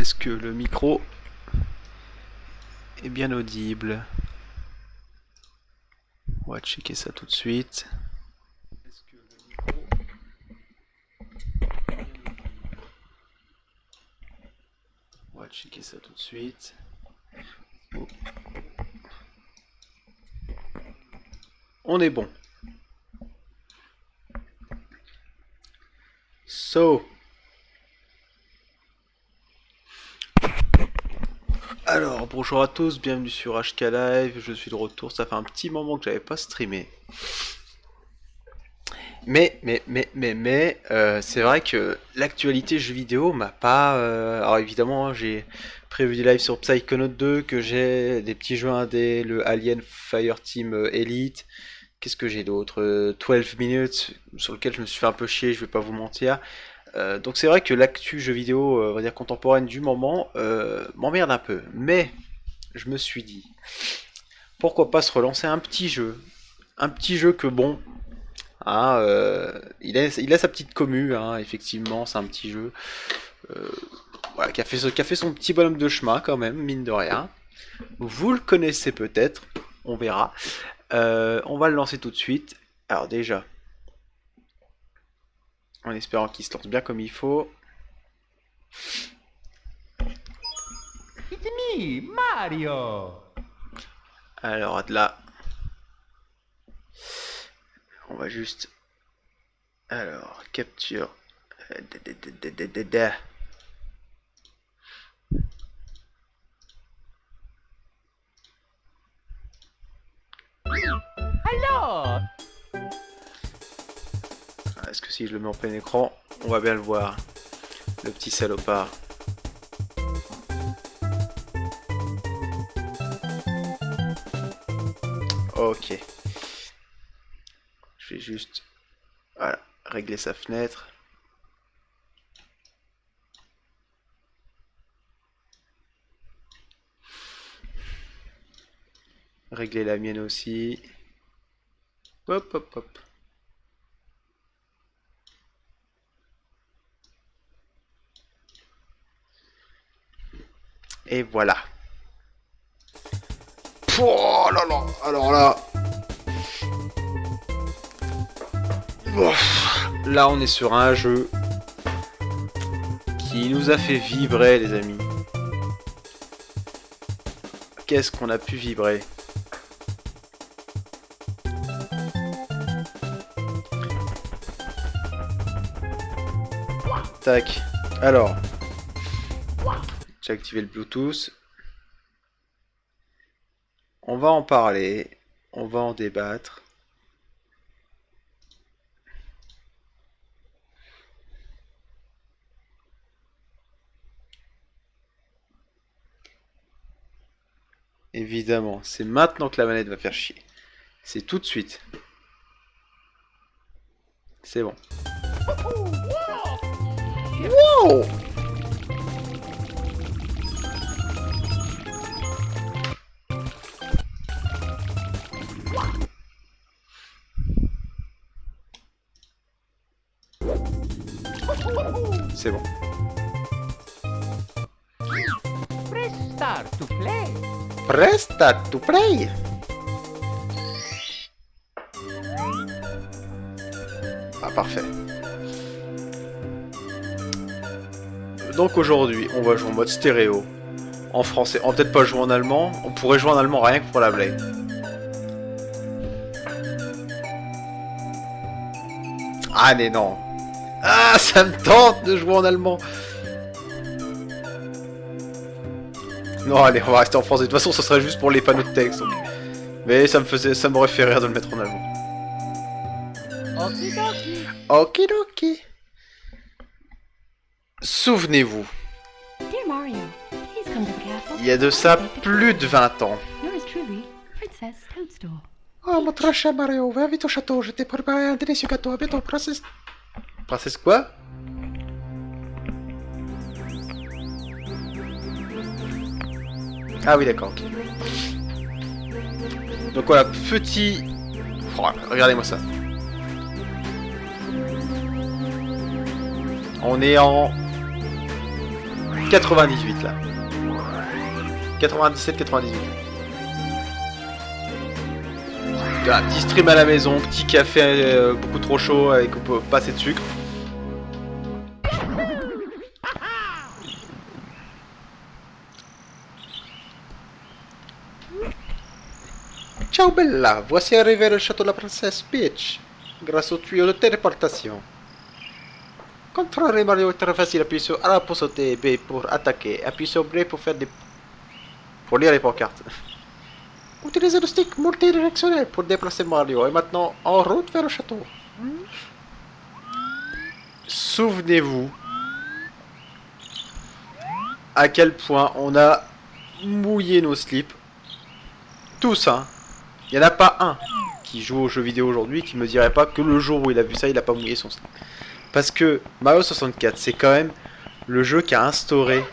Est-ce que le micro est bien audible? On va checker ça tout de suite. Est-ce que le micro est bien audible? On va checker ça tout de suite. Oh. On est bon. Alors, bonjour à tous, bienvenue sur HK Live, je suis de retour, ça fait un petit moment que j'avais pas streamé. Mais, c'est vrai que l'actualité jeux vidéo m'a pas... alors évidemment, j'ai prévu des lives sur Psychonaut 2, que j'ai des petits jeux indés, le Alien Fireteam Elite. Qu'est-ce que j'ai d'autre 12 minutes, sur lequel je me suis fait un peu chier, je vais pas vous mentir. Donc c'est vrai que l'actu jeux vidéo, on va dire contemporaine du moment, m'emmerde un peu. Mais je me suis dit, pourquoi pas se relancer un petit jeu. Un petit jeu que bon, hein, il a sa petite commu, hein, effectivement, c'est un petit jeu. Voilà, qui a fait son petit bonhomme de chemin quand même, mine de rien. Vous le connaissez peut-être, on verra. On va le lancer tout de suite. Alors déjà, en espérant qu'il se lance bien comme il faut. It's me, Mario! Alors là, on va juste... Alors, capture... Alors! Est-ce que si je le mets en plein écran, on va bien le voir, le petit salopard. Ok. Je vais juste, voilà, régler sa fenêtre. Régler la mienne aussi. Hop, hop, hop. Et voilà. Oh là là, alors là. Là, on est sur un jeu qui nous a fait vibrer, les amis. Qu'est-ce qu'on a pu vibrer? Tac. Alors, j'ai activé le Bluetooth. On va en parler. On va en débattre. Évidemment, c'est maintenant que la manette va faire chier. C'est tout de suite. C'est bon. Wow! C'est bon. Press start to play! Press start to play. Ah, parfait. Donc aujourd'hui, on va jouer en mode stéréo. En français. On va peut-être pas jouer en allemand. On pourrait jouer en allemand rien que pour la blague. Ah mais non. Ah, ça me tente de jouer en allemand. Non, allez, on va rester en français. De toute façon, ce serait juste pour les panneaux de texte. Donc. Mais ça m'aurait fait rire de le mettre en allemand. Okidoki! Okidoki. Souvenez-vous, Dear Mario, please come to the castle. il y a de ça plus de 20 ans. Yours truly, Princess Toadstool. Oh, mon très cher Mario, va vite au château, je t'ai préparé un délicieux gâteau. À bientôt, princesse. Princesse quoi? Ah oui, d'accord, ok. Donc voilà, petit... Oh, regardez-moi ça. On est en 98 là. 97-98. Un petit stream à la maison, petit café beaucoup trop chaud avec pas assez de sucre. Ciao Bella, voici arrivé le château de la princesse Peach, grâce au tuyau de téléportation. Contrôler Mario est très facile, appuie sur A pour sauter, B pour attaquer, appuie sur B pour faire des... pour lire les pancartes. Utilisez le stick multidirectionnel pour déplacer Mario, et maintenant en route vers le château. Souvenez-vous à quel point on a mouillé nos slips. Tous, hein. Il n'y en a pas un qui joue aux jeux vidéo aujourd'hui qui me dirait pas que le jour où il a vu ça, il a pas mouillé son slip. Parce que Mario 64, c'est quand même le jeu qui a instauré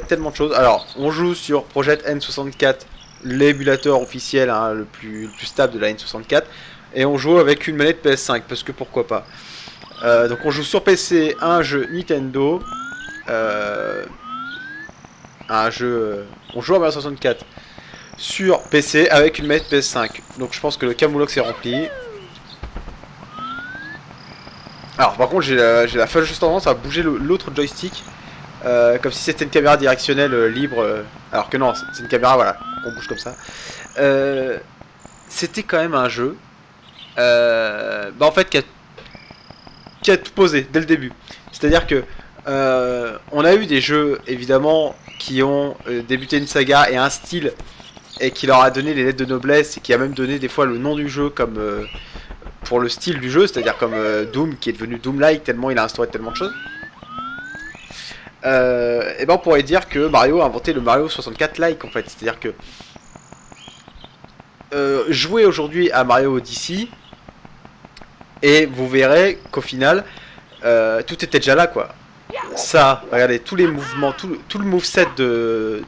tellement de choses. Alors, on joue sur Project N64, l'émulateur officiel hein, le plus stable de la N64, et on joue avec une manette PS5, parce que pourquoi pas. Donc on joue sur PC un jeu Nintendo, on joue à Mario 64 sur PC avec une manette PS5. Donc je pense que le camoulox est rempli. Alors par contre j'ai la fâcheuse tendance à bouger l'autre joystick comme si c'était une caméra directionnelle libre, alors que non, c'est une caméra voilà, on bouge comme ça. C'était quand même un jeu en fait qui a tout posé dès le début. C'est-à-dire que on a eu des jeux évidemment qui ont débuté une saga et un style et qui leur a donné les lettres de noblesse et qui a même donné des fois le nom du jeu comme pour le style du jeu, c'est-à-dire comme Doom qui est devenu Doom-like tellement il a instauré tellement de choses. Et ben on pourrait dire que Mario a inventé le Mario 64-like en fait, c'est-à-dire que jouez aujourd'hui à Mario Odyssey et vous verrez qu'au final tout était déjà là quoi. Ça, regardez, tous les mouvements, tout le moveset de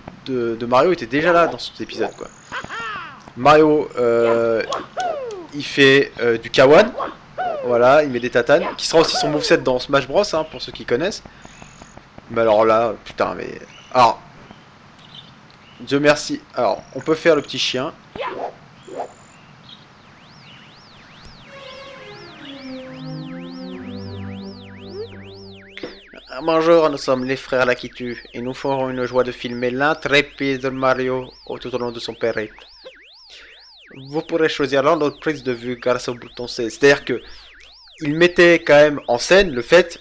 Mario était déjà là dans cet épisode quoi. Mario il fait du Kawan, voilà, il met des tatanes, qui sera aussi son moveset dans Smash Bros hein, pour ceux qui connaissent. Mais alors là, putain mais... Alors, Dieu merci, alors on peut faire le petit chien. Bonjour, nous sommes les frères Lakitu et nous ferons une joie de filmer l'intrépide Mario tout au long de son périple. Vous pourrez choisir l'ordre de prise de vue grâce au bouton C. C'est-à-dire que il mettait quand même en scène le fait,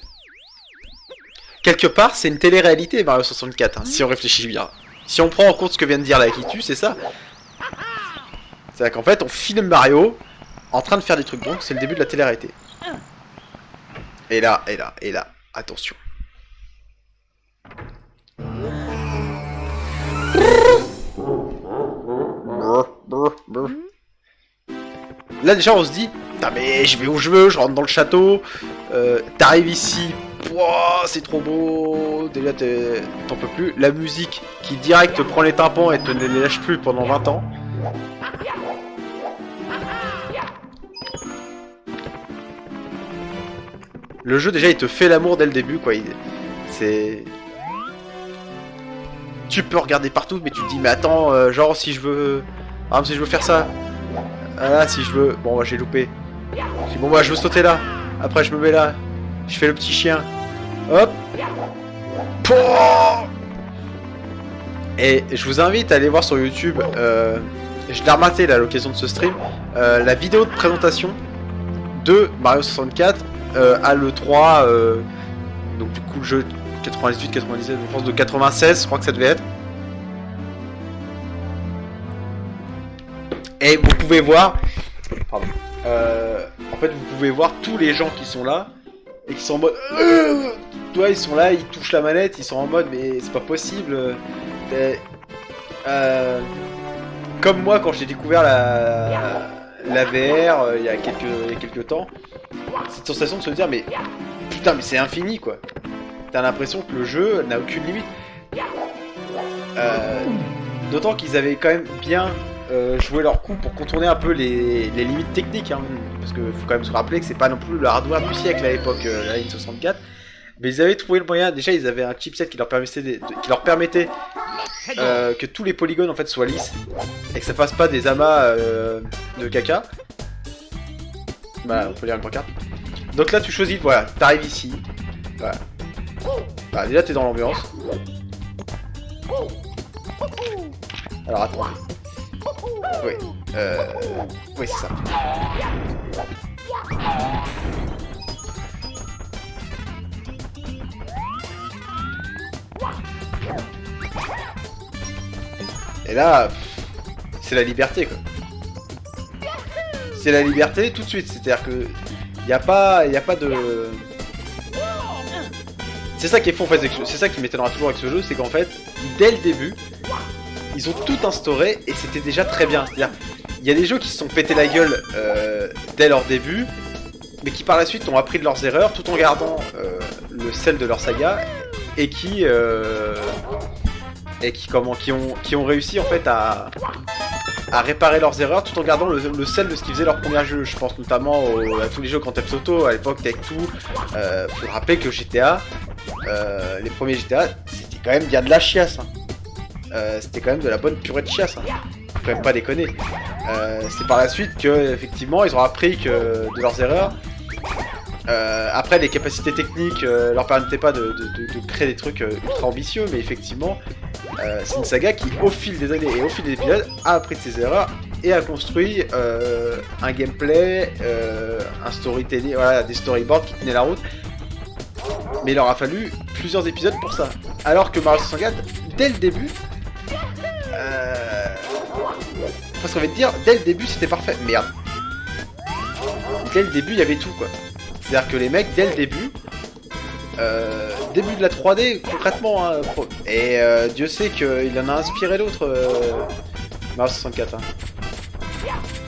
quelque part, c'est une télé-réalité Mario 64, hein, si on réfléchit bien. Si on prend en compte ce que vient de dire Lakitu, c'est ça. C'est-à-dire qu'en fait, on filme Mario en train de faire des trucs, donc c'est le début de la télé-réalité. Et là, attention. Là déjà on se dit, putain mais je vais où je veux, je rentre dans le château, t'arrives ici, c'est trop beau, déjà t'en peux plus, la musique qui direct te prend les tympans et te ne les lâche plus pendant 20 ans. Le jeu déjà il te fait l'amour dès le début quoi, c'est... Tu peux regarder partout mais tu te dis mais attends, genre si je veux... Par exemple si je veux faire ça, là si je veux... Bon j'ai loupé. Je dis bon bah je veux sauter là, après je me mets là, je fais le petit chien, hop. Et je vous invite à aller voir sur YouTube, je l'ai rematé là à l'occasion de ce stream, la vidéo de présentation de Mario 64 à l'E3, donc du coup le jeu 98, 97, je pense de 96, je crois que ça devait être. Et vous pouvez voir, pardon, en fait vous pouvez voir tous les gens qui sont là et qui sont en mode, toi ils sont là, ils touchent la manette, ils sont en mode mais c'est pas possible. Comme moi quand j'ai découvert la VR il y a quelques temps, cette sensation de se dire mais putain mais c'est infini quoi. T'as l'impression que le jeu n'a aucune limite. D'autant qu'ils avaient quand même bien joué leur coup pour contourner un peu les limites techniques hein, parce que faut quand même se rappeler que c'est pas non plus le hardware du siècle à l'époque, la N64. Mais ils avaient trouvé le moyen, déjà ils avaient un chipset qui leur permettait, que tous les polygones en fait soient lisses et que ça fasse pas des amas de caca. Voilà, on peut lire une pancarte. Donc là tu choisis, voilà, t'arrives ici. Voilà. Bah, déjà t'es dans l'ambiance. Alors attends. Oui, oui c'est ça. Et là, c'est la liberté quoi. C'est la liberté tout de suite, c'est-à-dire que y a pas de. C'est ça qui est fou en fait, c'est ça qui m'étonnera toujours avec ce jeu, c'est qu'en fait, dès le début, ils ont tout instauré et c'était déjà très bien. C'est-à-dire, il y a des jeux qui se sont pété la gueule dès leur début, mais qui par la suite ont appris de leurs erreurs tout en gardant le sel de leur saga et qui ont réussi en fait à réparer leurs erreurs tout en gardant le sel de ce qui faisait leur premier jeu. Je pense notamment à tous les jeux Grand Theft Auto, à l'époque Take-Two. Faut rappeler que GTA, les premiers GTA, c'était quand même bien de la chiasse. Hein. C'était quand même de la bonne purée de chiasse. Hein. Faut quand même pas déconner. C'est par la suite que effectivement ils ont appris de leurs erreurs. Après, les capacités techniques leur permettaient pas de créer des trucs ultra ambitieux, mais effectivement, c'est une saga qui, au fil des années et au fil des épisodes, a appris de ses erreurs et a construit un gameplay, un storytelling, voilà, des storyboards qui tenaient la route. Mais il leur a fallu plusieurs épisodes pour ça. Alors que Mario 64, dès le début, parce qu'on va te dire, dès le début c'était parfait. Merde. Dès le début, il y avait tout quoi. C'est-à-dire que les mecs, dès le début, début de la 3D, concrètement, hein, et Dieu sait qu'il en a inspiré d'autres, Mario 64. Hein.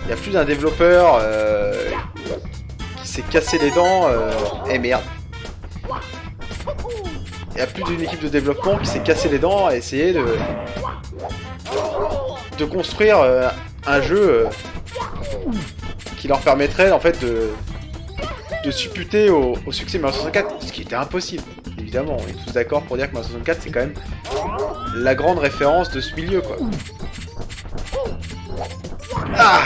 Il y a plus d'un développeur qui s'est cassé les dents, et merde. Il y a plus d'une équipe de développement qui s'est cassé les dents à essayer de construire un jeu qui leur permettrait en fait de supputer au succès de Mario 64, ce qui était impossible. Évidemment, on est tous d'accord pour dire que Mario 64 c'est quand même la grande référence de ce milieu quoi. Ah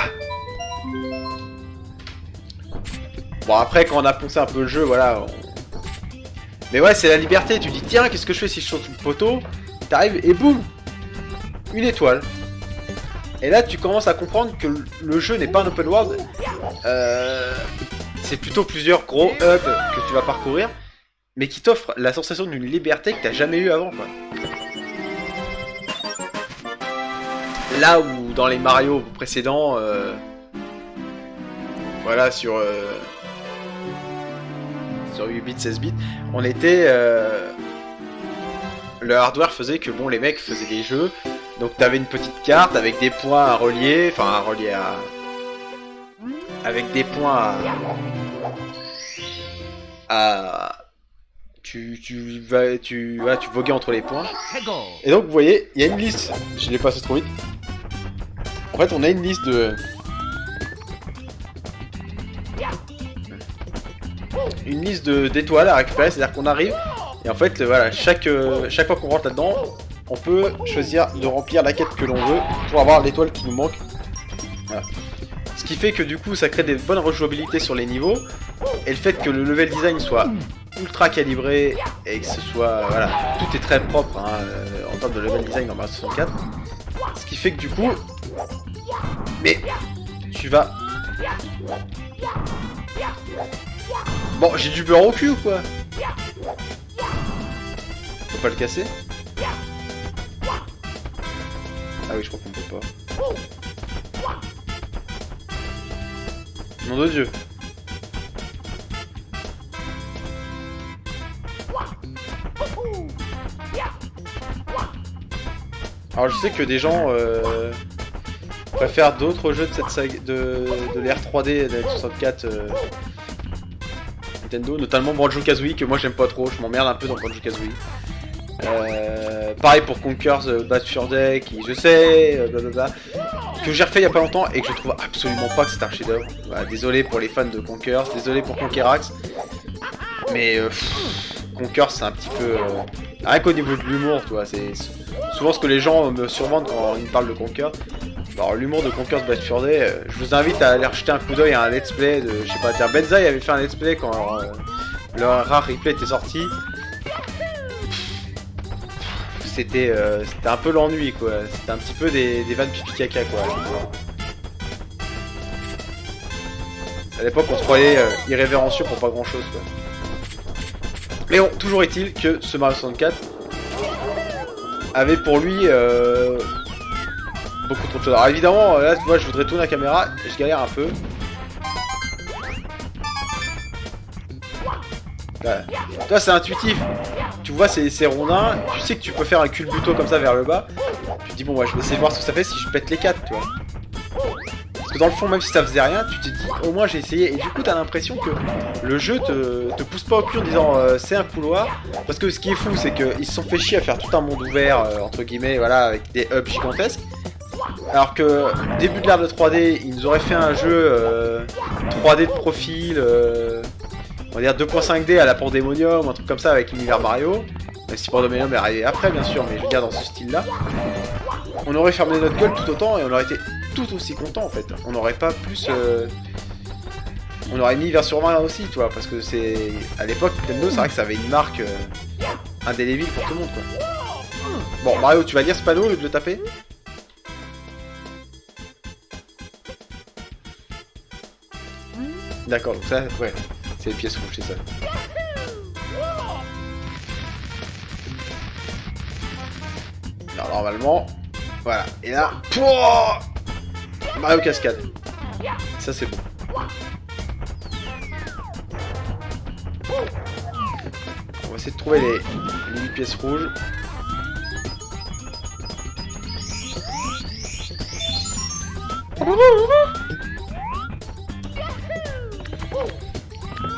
bon après quand on a poncé un peu le jeu, voilà. Mais ouais c'est la liberté, tu dis tiens qu'est-ce que je fais si je saute le poteau, t'arrives et boum, une étoile. Et là tu commences à comprendre que le jeu n'est pas un open world. C'est plutôt plusieurs gros hubs que tu vas parcourir, mais qui t'offrent la sensation d'une liberté que t'as jamais eu avant, quoi. Là où dans les Mario précédents, voilà, sur 8 bits, 16 bits, on était... le hardware faisait que, bon, les mecs faisaient des jeux, donc t'avais une petite carte avec des points à relier, enfin à relier à... avec des points tu voguais entre les points. Et donc vous voyez, il y a une liste. Je l'ai passé trop vite. En fait, on a une liste d'étoiles à récupérer, c'est-à-dire qu'on arrive et en fait, voilà, chaque fois qu'on rentre là-dedans, on peut choisir de remplir la quête que l'on veut pour avoir l'étoile qui nous manque. Voilà. Ce qui fait que du coup ça crée des bonnes rejouabilités sur les niveaux et le fait que le level design soit ultra calibré et que ce soit, voilà, tout est très propre hein, en termes de level design dans Mario 64, ce qui fait que du coup, mais tu vas, bon j'ai du beurre au cul ou quoi, faut pas le casser. Ah oui je crois qu'on peut pas. Nom de Dieu. Alors je sais que des gens préfèrent d'autres jeux de cette saga, de l'ère 3D de la 64 Nintendo, notamment Banjo-Kazooie que moi j'aime pas trop, je m'emmerde un peu dans Banjo-Kazooie. Pareil pour Conker's Bad Fur Day, qui je sais, blablabla, que j'ai refait il y a pas longtemps et que je trouve absolument pas que c'est un chef-d'œuvre. Voilà, désolé pour les fans de Conker's, désolé pour Conquerax, mais Conker, c'est un petit peu... rien qu'au niveau de l'humour, tu vois, c'est souvent ce que les gens me survendent quand ils me parlent de Conker. Alors l'humour de Conker's Bad Fur Day, je vous invite à aller jeter un coup d'œil à un let's play de, je sais pas, tiens, Benzaï avait fait un let's play quand le rare replay était sorti. C'était un peu l'ennui quoi, c'était un petit peu des vannes pipi caca quoi. À l'époque on se croyait irrévérencieux pour pas grand chose quoi. Mais bon, toujours est-il que ce Mario 64 avait pour lui beaucoup trop de choses. Alors évidemment, là tu vois, je voudrais tourner la caméra, et je galère un peu. Voilà. Toi c'est intuitif, tu vois c'est rondin, tu sais que tu peux faire un culbuto comme ça vers le bas. Tu te dis bon ouais, je vais essayer de voir ce que ça fait si je pète les 4, tu vois. Parce que dans le fond, même si ça faisait rien, tu te dis au moins j'ai essayé. Et du coup t'as l'impression que le jeu te pousse pas au cul en disant c'est un couloir. Parce que ce qui est fou c'est qu'ils se sont fait chier à faire tout un monde ouvert entre guillemets, voilà, avec des hubs gigantesques. Alors que début de l'ère de 3D, ils nous auraient fait un jeu 3D de profil, on va dire 2.5D à la Pandemonium, un truc comme ça avec l'univers Mario. Même si Pandemonium est arrivé après bien sûr, mais je veux dire dans ce style là. On aurait fermé notre gueule tout autant et on aurait été tout aussi content en fait. On n'aurait pas plus... On aurait mis vers sur 20 aussi, tu vois, parce que c'est... À l'époque, Nintendo, c'est vrai que ça avait une marque indélébile pour tout le monde quoi. Bon, Mario, tu vas lire ce panneau au lieu de le taper ? D'accord, donc ça, ouais, c'est les pièces rouges, c'est ça. Alors, normalement, voilà, et là, pouah, Mario Cascade. Ça, c'est bon. On va essayer de trouver les 8 pièces rouges.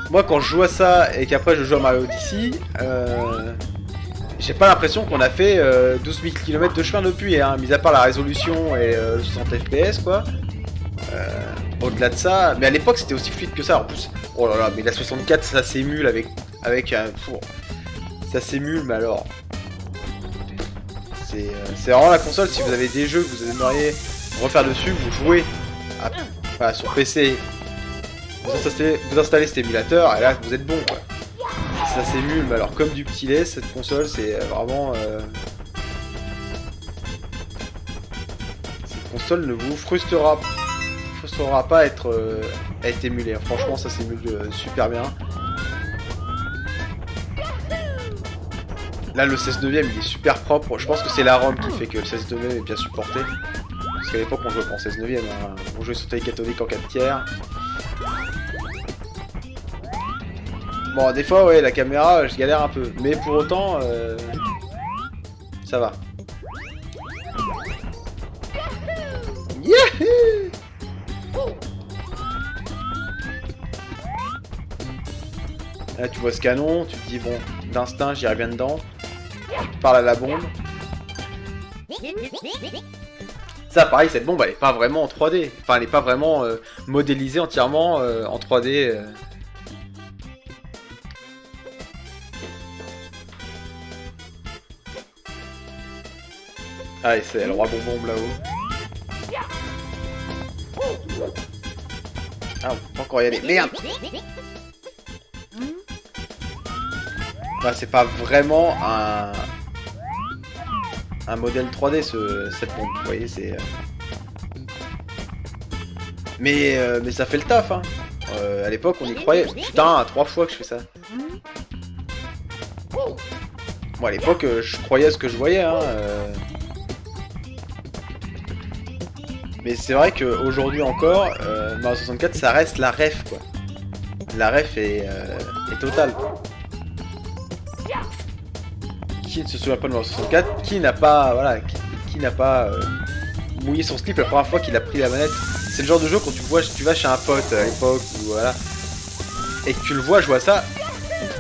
Moi quand je joue à ça et qu'après je joue à Mario Odyssey, j'ai pas l'impression qu'on a fait 12 000 km de chemin depuis, hein, mis à part la résolution et le 60 fps quoi. Au-delà de ça, mais à l'époque c'était aussi fluide que ça en plus. Oh là là, mais la 64 ça s'émule avec un four. Ça s'émule mais alors. C'est vraiment la console, si vous avez des jeux que vous aimeriez refaire dessus, vous jouez voilà, sur PC. Vous installez cet émulateur et là vous êtes bon quoi. Ça s'émule, mais alors comme du petit lait, cette console c'est vraiment... Cette console ne vous frustrera pas à être émulée. Franchement ça s'émule super bien. Là le 16 neuvième il est super propre, je pense que c'est la ROM qui fait que le 16 neuvième est bien supporté. Parce qu'à l'époque on jouait pas en 16 neuvième, hein. On jouait sur télé cathodique en 4 tiers. Bon, des fois, ouais, la caméra, je galère un peu. Mais pour autant, ça va. Yahoo! Là, tu vois ce canon, tu te dis, bon, d'instinct, j'irai bien dedans. Tu parles à la bombe. Ça, pareil, cette bombe, elle est pas vraiment en 3D. Enfin, elle est pas vraiment modélisée entièrement en 3D. Ah, et c'est le roi bonbombe là-haut. Ah, on peut encore y aller. Merde! Bah, c'est pas vraiment un modèle 3D cette pompe, vous voyez, c'est... Mais ça fait le taf, hein. À l'époque, on y croyait. Putain, 3 fois que je fais ça. Bon, à l'époque, je croyais à ce que je voyais, hein. Mais c'est vrai qu'aujourd'hui encore, Mario 64, ça reste la ref, quoi. La ref est totale. Qui ne se souvient pas de Mario 64? Qui n'a pas, voilà, qui n'a pas mouillé son slip la première fois qu'il a pris la manette? C'est le genre de jeu quand tu vas chez un pote à l'époque, ou voilà, et que tu le vois jouer à ça,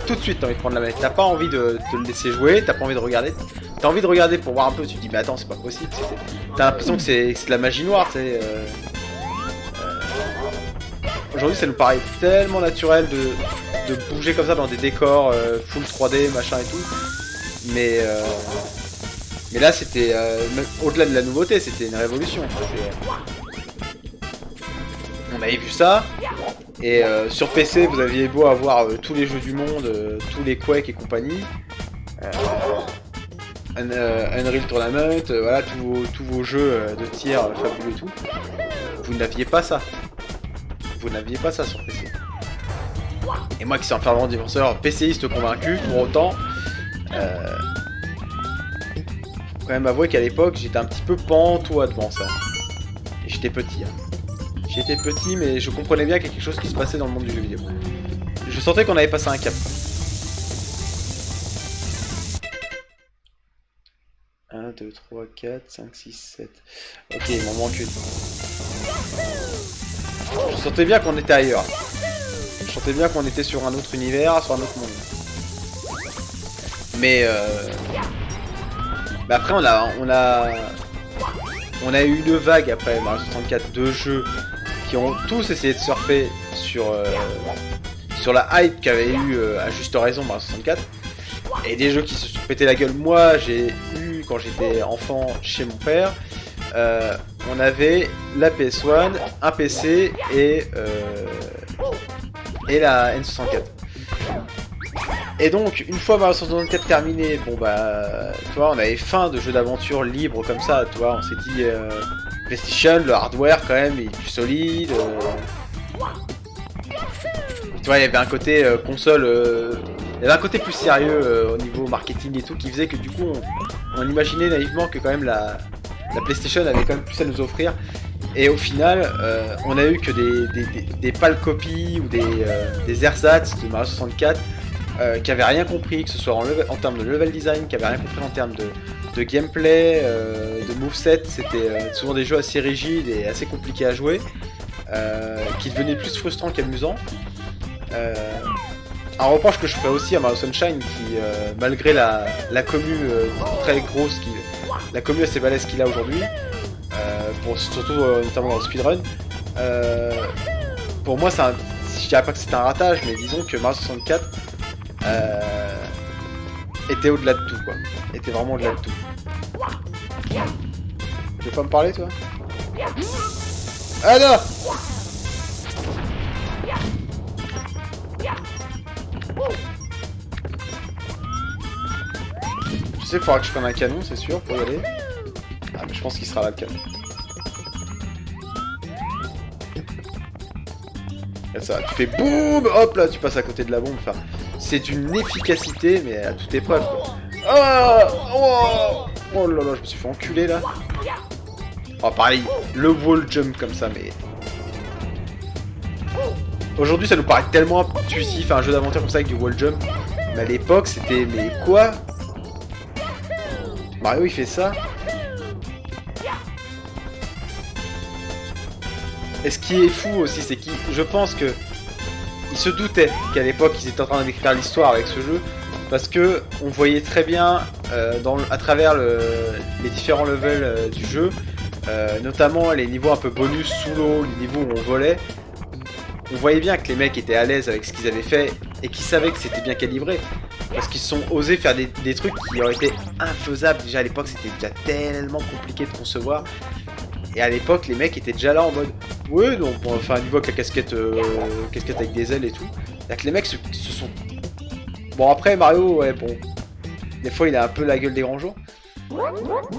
tout de suite t'as envie de prendre la manette. T'as pas envie de te le laisser jouer, t'as pas envie de regarder. T'as envie de regarder pour voir un peu, tu te dis mais attends c'est pas possible, t'as l'impression que c'est de la magie noire, tu sais. aujourd'hui ça nous paraît tellement naturel de bouger comme ça dans des décors full 3D, machin et tout. Mais là c'était, au-delà de la nouveauté, c'était une révolution. On avait vu ça, et sur PC vous aviez beau avoir tous les jeux du monde, tous les Quake et compagnie. Unreal Tournament, voilà, tous vos jeux de tir fabuleux et tout. Vous n'aviez pas ça. Vous n'aviez pas ça sur PC. Et moi qui suis un fervent défenseur PCiste convaincu, pour autant, faut quand même avouer qu'à l'époque j'étais un petit peu pantois devant ça. Et j'étais petit. J'étais petit, mais je comprenais bien qu'il y a quelque chose qui se passait dans le monde du jeu vidéo. Je sentais qu'on avait passé un cap. 1, 2, 3, 4, 5, 6, 7. Ok, il m'en manque une. Je sentais bien qu'on était ailleurs. Je sentais bien qu'on était sur un autre univers, sur un autre monde. Mais après on a eu une vague après Mario 64 de jeux qui ont tous essayé de surfer sur la hype qu'avait eu à juste raison Mario 64. Et des jeux qui se sont pété la gueule. Moi j'ai eu quand j'étais enfant chez mon père. On avait la PS1, un PC et la N64. Et donc, une fois Mario 64 terminé, bon bah, tu vois, on avait faim de jeux d'aventure libres comme ça, tu vois, on s'est dit, PlayStation, le hardware quand même, il est plus solide. Tu vois, il y avait un côté console, il y avait un côté plus sérieux au niveau marketing et tout, qui faisait que du coup, on imaginait naïvement que quand même la PlayStation avait quand même plus à nous offrir. Et au final, on a eu que des pâles copies ou des ersatz de Mario 64 qui avaient rien compris, que ce soit en termes de level design, qui avaient rien compris en termes de gameplay, de moveset. C'était souvent des jeux assez rigides et assez compliqués à jouer, qui devenaient plus frustrants qu'amusants. Un reproche que je ferais aussi à Mario Sunshine, qui malgré la commu très grosse, la commu assez balèze qu'il a aujourd'hui, surtout notamment dans le speedrun, pour moi je dirais pas que c'est un ratage, mais disons que Mario 64 était au-delà de tout, quoi. Était vraiment au-delà de tout. Tu veux pas me parler, toi? Ah non! Je sais qu'il faudra que je prenne un canon, c'est sûr, pour y aller. Ah, mais je pense qu'il sera là, le canon. Et ça, tu fais boum, hop là, tu passes à côté de la bombe. Enfin, c'est d'une efficacité, mais à toute épreuve, quoi. Ah, oh là là, je me suis fait enculer là. Oh, pareil, le wall jump comme ça, mais aujourd'hui, ça nous paraît tellement intuitif, un jeu d'aventure comme ça avec du wall jump. Mais à l'époque, c'était mais quoi? Mario, il fait ça? Et ce qui est fou aussi, c'est qu'il, je pense que il se doutait qu'à l'époque ils étaient en train d'écrire l'histoire avec ce jeu, parce que on voyait très bien à travers les différents levels du jeu, notamment les niveaux un peu bonus sous l'eau, les niveaux où on volait. On voyait bien que les mecs étaient à l'aise avec ce qu'ils avaient fait et qu'ils savaient que c'était bien calibré, parce qu'ils se sont osés faire des trucs qui auraient été infaisables. Déjà à l'époque, c'était déjà tellement compliqué de concevoir. Et à l'époque, les mecs étaient déjà là en mode ouais, donc on va faire un niveau avec la casquette avec des ailes et tout. C'est-à-dire que les mecs se sont. Bon, après Mario, ouais, bon. Des fois, il a un peu la gueule des grands jours.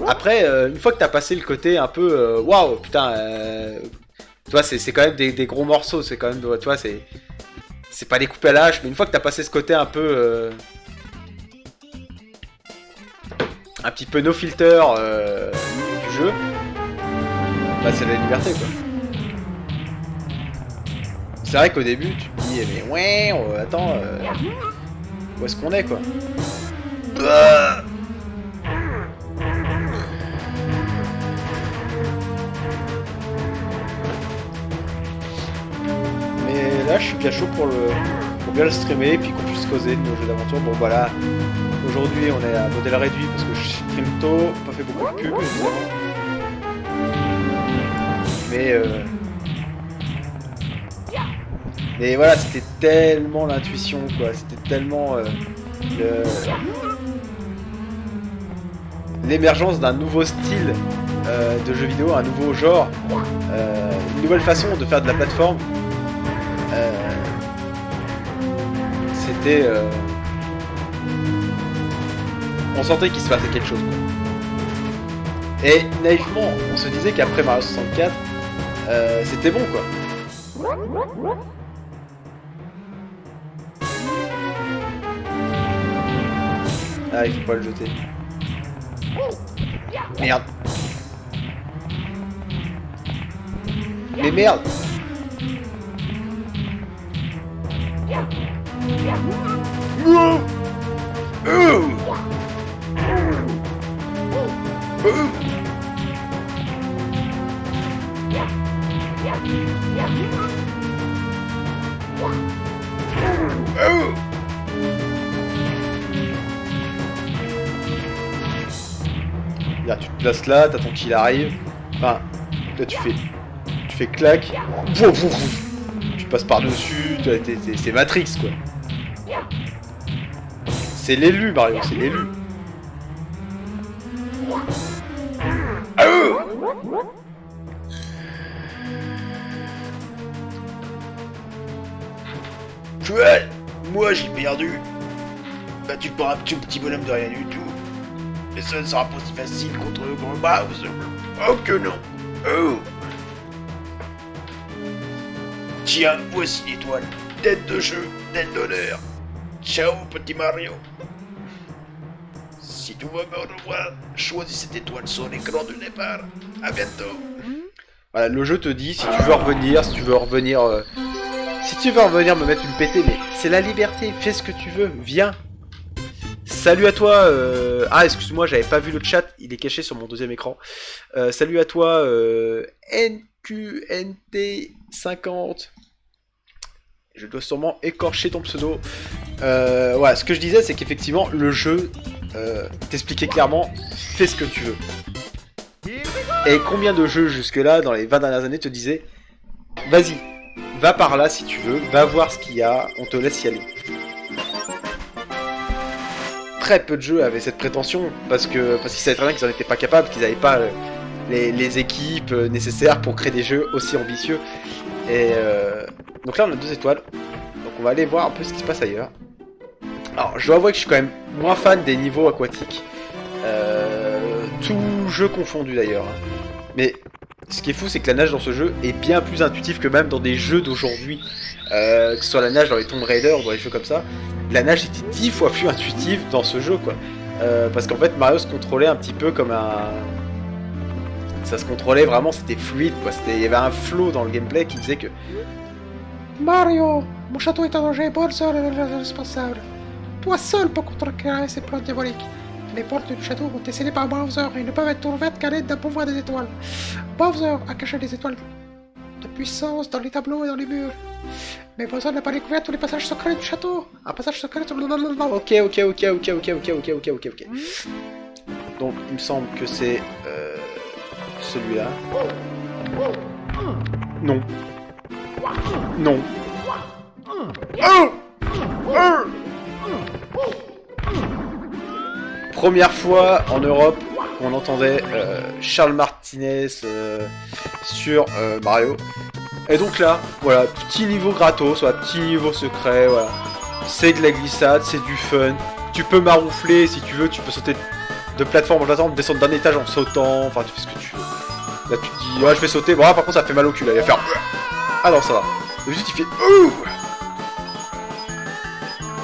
Après, une fois que t'as passé le côté un peu waouh, putain, tu vois, c'est quand même des gros morceaux, c'est quand même, tu vois, c'est pas découpé à la hache, mais une fois que t'as passé ce côté un peu. Un petit peu no filter du jeu. Bah, c'est la liberté, quoi. C'est vrai qu'au début, tu te dis, mais ouais, attends, où est-ce qu'on est, quoi? Mais là, je suis bien chaud pour bien le streamer, et puis qu'on puisse causer de nos jeux d'aventure. Bon, voilà, aujourd'hui, on est à modèle réduit, parce que je stream tôt, pas fait beaucoup de pub, évidemment. Mais Mais voilà, c'était tellement l'intuition, quoi. C'était tellement l'émergence d'un nouveau style de jeu vidéo, un nouveau genre, une nouvelle façon de faire de la plateforme. C'était... on sentait qu'il se passait quelque chose, quoi. Et naïvement, on se disait qu'après Mario 64, c'était bon, quoi. Ah, il faut pas le jeter. Merde. Mais merde. Là, tu te places là, t'attends qu'il arrive. Enfin, là tu fais clac. Tu passes par-dessus, c'est Matrix, quoi. C'est l'élu, Mario, c'est l'élu. Cruel, moi j'ai perdu. Battu par un tout petit bonhomme de rien du tout. Et ça ne sera pas si facile contre le grand Bowser. Oh que non. Oh. Tiens, voici l'étoile. Tête de jeu, tête d'honneur. Ciao, petit Mario. Si tu veux me revoir, choisis cette étoile sur l'écran de départ. À bientôt. Voilà, le jeu te dit si tu veux revenir, si tu veux revenir me mettre une pétée, mais c'est la liberté, fais ce que tu veux, viens. Salut à toi, ah excuse-moi, j'avais pas vu le chat, il est caché sur mon deuxième écran. Salut à toi, NQNT50. Je dois sûrement écorcher ton pseudo. Voilà, ce que je disais, c'est qu'effectivement, le jeu t'expliquait clairement, fais ce que tu veux. Et combien de jeux jusque-là, dans les 20 dernières années, te disaient, vas-y, va par là si tu veux, va voir ce qu'il y a, on te laisse y aller. Très peu de jeux avaient cette prétention, parce qu'ils savaient très bien qu'ils n'en étaient pas capables, qu'ils n'avaient pas les équipes nécessaires pour créer des jeux aussi ambitieux. Et donc là on a 2 étoiles, donc on va aller voir un peu ce qui se passe ailleurs. Alors je dois avouer que je suis quand même moins fan des niveaux aquatiques, tout jeu confondu d'ailleurs. Hein. Mais ce qui est fou, c'est que la nage dans ce jeu est bien plus intuitive que même dans des jeux d'aujourd'hui. Que ce soit la nage dans les Tomb Raider ou dans les jeux comme ça, la nage était 10 fois plus intuitive dans ce jeu, quoi. Parce qu'en fait, Mario se contrôlait un petit peu comme un... Ça se contrôlait vraiment, c'était fluide, quoi. Il y avait un flow dans le gameplay qui disait que... Mario, mon château est en danger, Bowser est le responsable. Toi seul peux contrecarrer ces plans diaboliques. Les portes du château ont été scellées par Bowser et ne peuvent être ouvertes qu'à l'aide d'un pouvoir des étoiles. Bowser a caché des étoiles de puissance dans les tableaux et dans les murs. Mais Bowser n'a pas découvert tous les passages secrets du château. Un passage secret sur le... Ok. Donc il me semble que c'est celui-là. Non. Non. Première fois en Europe qu'on entendait Charles Martinez sur Mario. Et donc là, voilà, petit niveau gratos, voilà, petit niveau secret, voilà. C'est de la glissade, c'est du fun. Tu peux maroufler si tu veux, tu peux sauter de plateforme en plateforme, descendre d'un étage en sautant, enfin tu fais ce que tu veux. Là tu te dis, ouais je vais sauter, bon là, par contre ça fait mal au cul, là, il va faire... Ah non ça va. Et puis tu fais...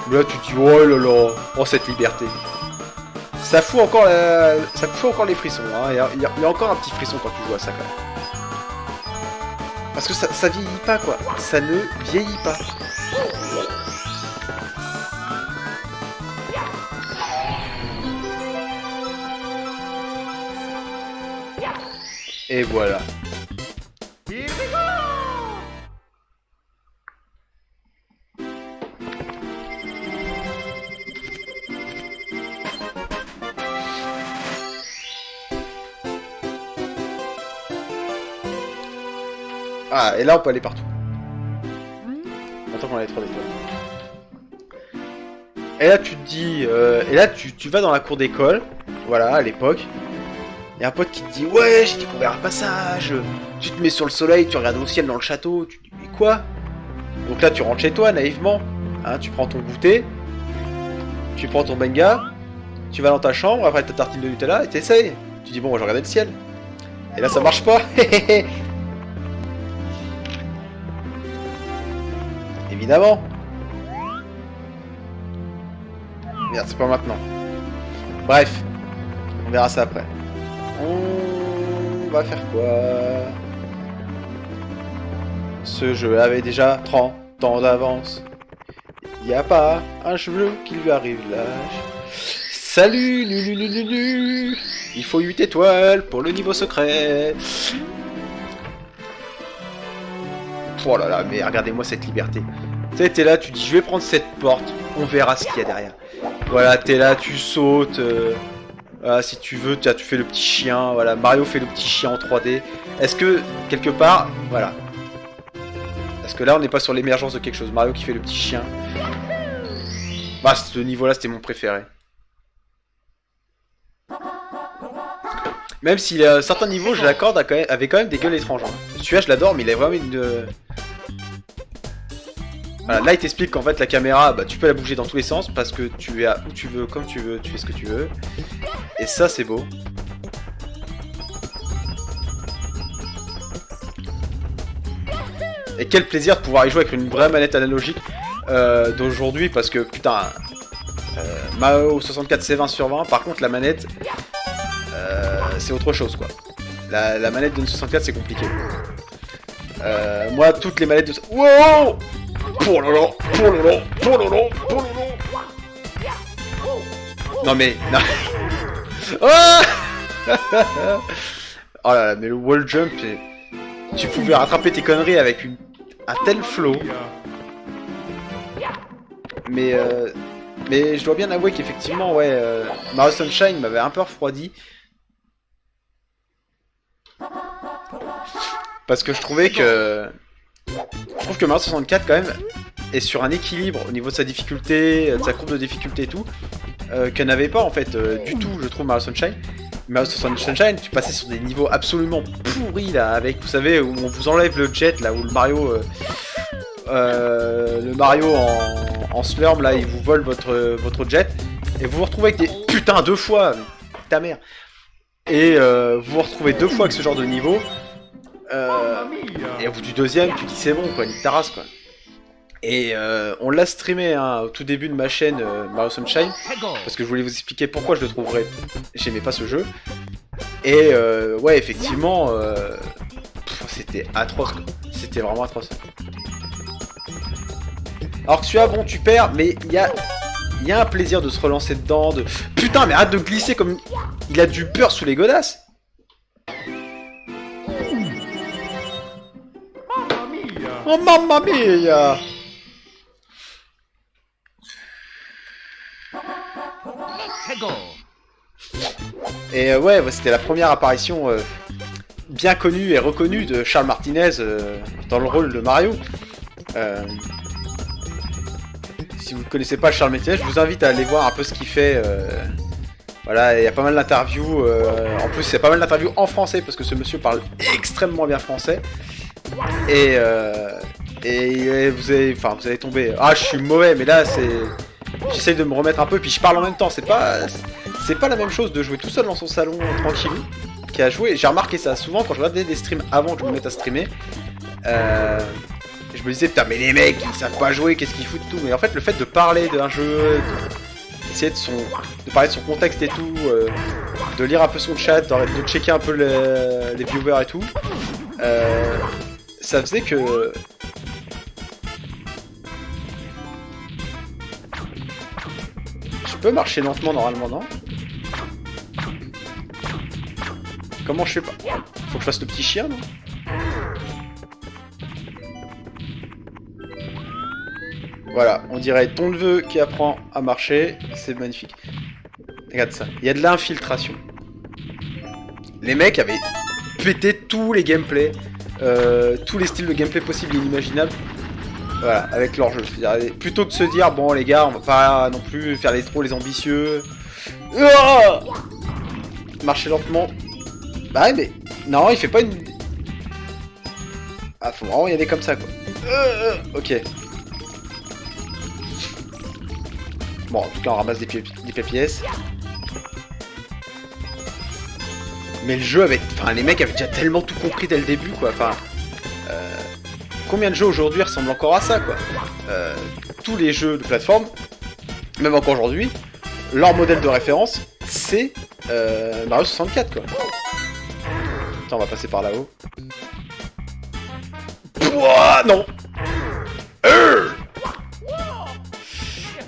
Mais là tu te dis, oh là là, oh cette liberté. Ça fout encore les frissons, hein. Il y a encore un petit frisson quand tu joues à ça quand même. Parce que ça vieillit pas, quoi. Ça ne vieillit pas. Et voilà. Ah, et là on peut aller partout. longtemps qu'on a les 3 étoiles. Et là tu te dis, et là tu vas dans la cour d'école, voilà, à l'époque. Y'a un pote qui te dit, ouais, j'ai découvert un passage. Tu te mets sur le soleil, tu regardes au ciel dans le château, tu te dis, mais quoi? Donc là tu rentres chez toi, naïvement, hein, tu prends ton goûter, tu prends ton benga, tu vas dans ta chambre, après ta tartine de Nutella, et t'essayes. Tu dis, bon, je vais regarder le ciel. Et là ça marche pas. Évidemment. Merde, c'est pas maintenant. Bref, on verra ça après. On va faire quoi? Ce jeu avait déjà 30 ans d'avance. Y a pas un jeu qui lui arrive l'âge. Salut, nu. Il faut 8 étoiles pour le niveau secret. Oh là là, mais regardez-moi cette liberté. Tu sais, t'es là, tu dis je vais prendre cette porte, on verra ce qu'il y a derrière. Voilà, t'es là, tu sautes. Voilà, si tu veux, tu fais le petit chien. Voilà, Mario fait le petit chien en 3D. Est-ce que, quelque part, voilà. Parce que là, on n'est pas sur l'émergence de quelque chose. Mario qui fait le petit chien. Bah, ce niveau-là, c'était mon préféré. Même si certains niveaux, je l'accorde, avaient quand même des gueules étranges. Hein. Celui-là, je l'adore, mais il a vraiment une... Voilà, là il t'explique qu'en fait la caméra, bah, tu peux la bouger dans tous les sens parce que tu es à où tu veux, comme tu veux, tu fais ce que tu veux. Et ça c'est beau. Et quel plaisir de pouvoir y jouer avec une vraie manette analogique d'aujourd'hui parce que putain, Mario 64 c'est 20 sur 20, par contre la manette c'est autre chose quoi. La manette de 64 c'est compliqué. Moi toutes les manettes de... Wow! Non mais... Non. Oh oh là là, mais le wall jump, tu pouvais rattraper tes conneries avec un tel flow. Mais je dois bien avouer qu'effectivement, ouais, Mario Sunshine m'avait un peu refroidi. Parce que je trouvais que... Je trouve que Mario 64 quand même est sur un équilibre au niveau de sa difficulté, de sa courbe de difficulté et tout, qu'elle n'avait pas en fait du tout, je trouve, Mario Sunshine. Mario Sunshine, tu passais sur des niveaux absolument pourris là, avec, vous savez, où on vous enlève le jet là, où le Mario en slurm là, il vous vole votre jet, et vous vous retrouvez avec des... Putain, 2 fois, ta mère. Et vous vous retrouvez 2 fois avec ce genre de niveau. Et au bout du deuxième, tu dis c'est bon quoi, nique ta race quoi. Et on l'a streamé hein, au tout début de ma chaîne Mario Sunshine, parce que je voulais vous expliquer pourquoi je le trouverais. J'aimais pas ce jeu. Et ouais, effectivement, c'était atroce quoi. C'était vraiment atroce. Alors que celui-là, bon, tu perds, mais il y a un plaisir de se relancer dedans. Putain, mais arrête de glisser comme. Il a du beurre sous les godasses. Oh mamma mia! Et ouais, c'était la première apparition bien connue et reconnue de Charles Martinez dans le rôle de Mario. Si vous ne connaissez pas Charles Martinez, je vous invite à aller voir un peu ce qu'il fait. Voilà, il y a pas mal d'interviews. En plus, il y a pas mal d'interviews en français parce que ce monsieur parle extrêmement bien français. Et vous allez tomber. Ah, je suis mauvais, mais là c'est. J'essaye de me remettre un peu, puis je parle en même temps. C'est pas la même chose de jouer tout seul dans son salon tranquille qu'à jouer. J'ai remarqué ça souvent quand je regardais des streams avant que je me mette à streamer. Je me disais putain, mais les mecs ils savent pas jouer, qu'est-ce qu'ils foutent tout. Mais en fait, le fait de parler d'un jeu, d'essayer de parler de son contexte et tout, de lire un peu son chat, de checker un peu les viewers et tout. Ça faisait que... Je peux marcher lentement normalement, non? Comment je fais pas? Faut que je fasse le petit chien, non? Voilà, on dirait ton neveu qui apprend à marcher, c'est magnifique. Regarde ça, il y a de l'infiltration. Les mecs avaient pété tous les gameplays. Tous les styles de gameplay possibles et inimaginables Voilà, avec leur jeu. C'est-à-dire, plutôt que de se dire, bon les gars, on va pas non plus faire les ambitieux. Marcher lentement. Bah ouais, mais... Non, il fait pas une... Ah, faut vraiment y aller comme ça, quoi. Ok. Bon, en tout cas, on ramasse des pièces. Mais le jeu avait... Enfin, les mecs avaient déjà tellement tout compris dès le début, quoi. Enfin... Combien de jeux aujourd'hui ressemblent encore à ça, quoi. Tous les jeux de plateforme, même encore aujourd'hui, leur modèle de référence, c'est Mario 64, quoi. Attends, on va passer par là-haut. Ouah, non.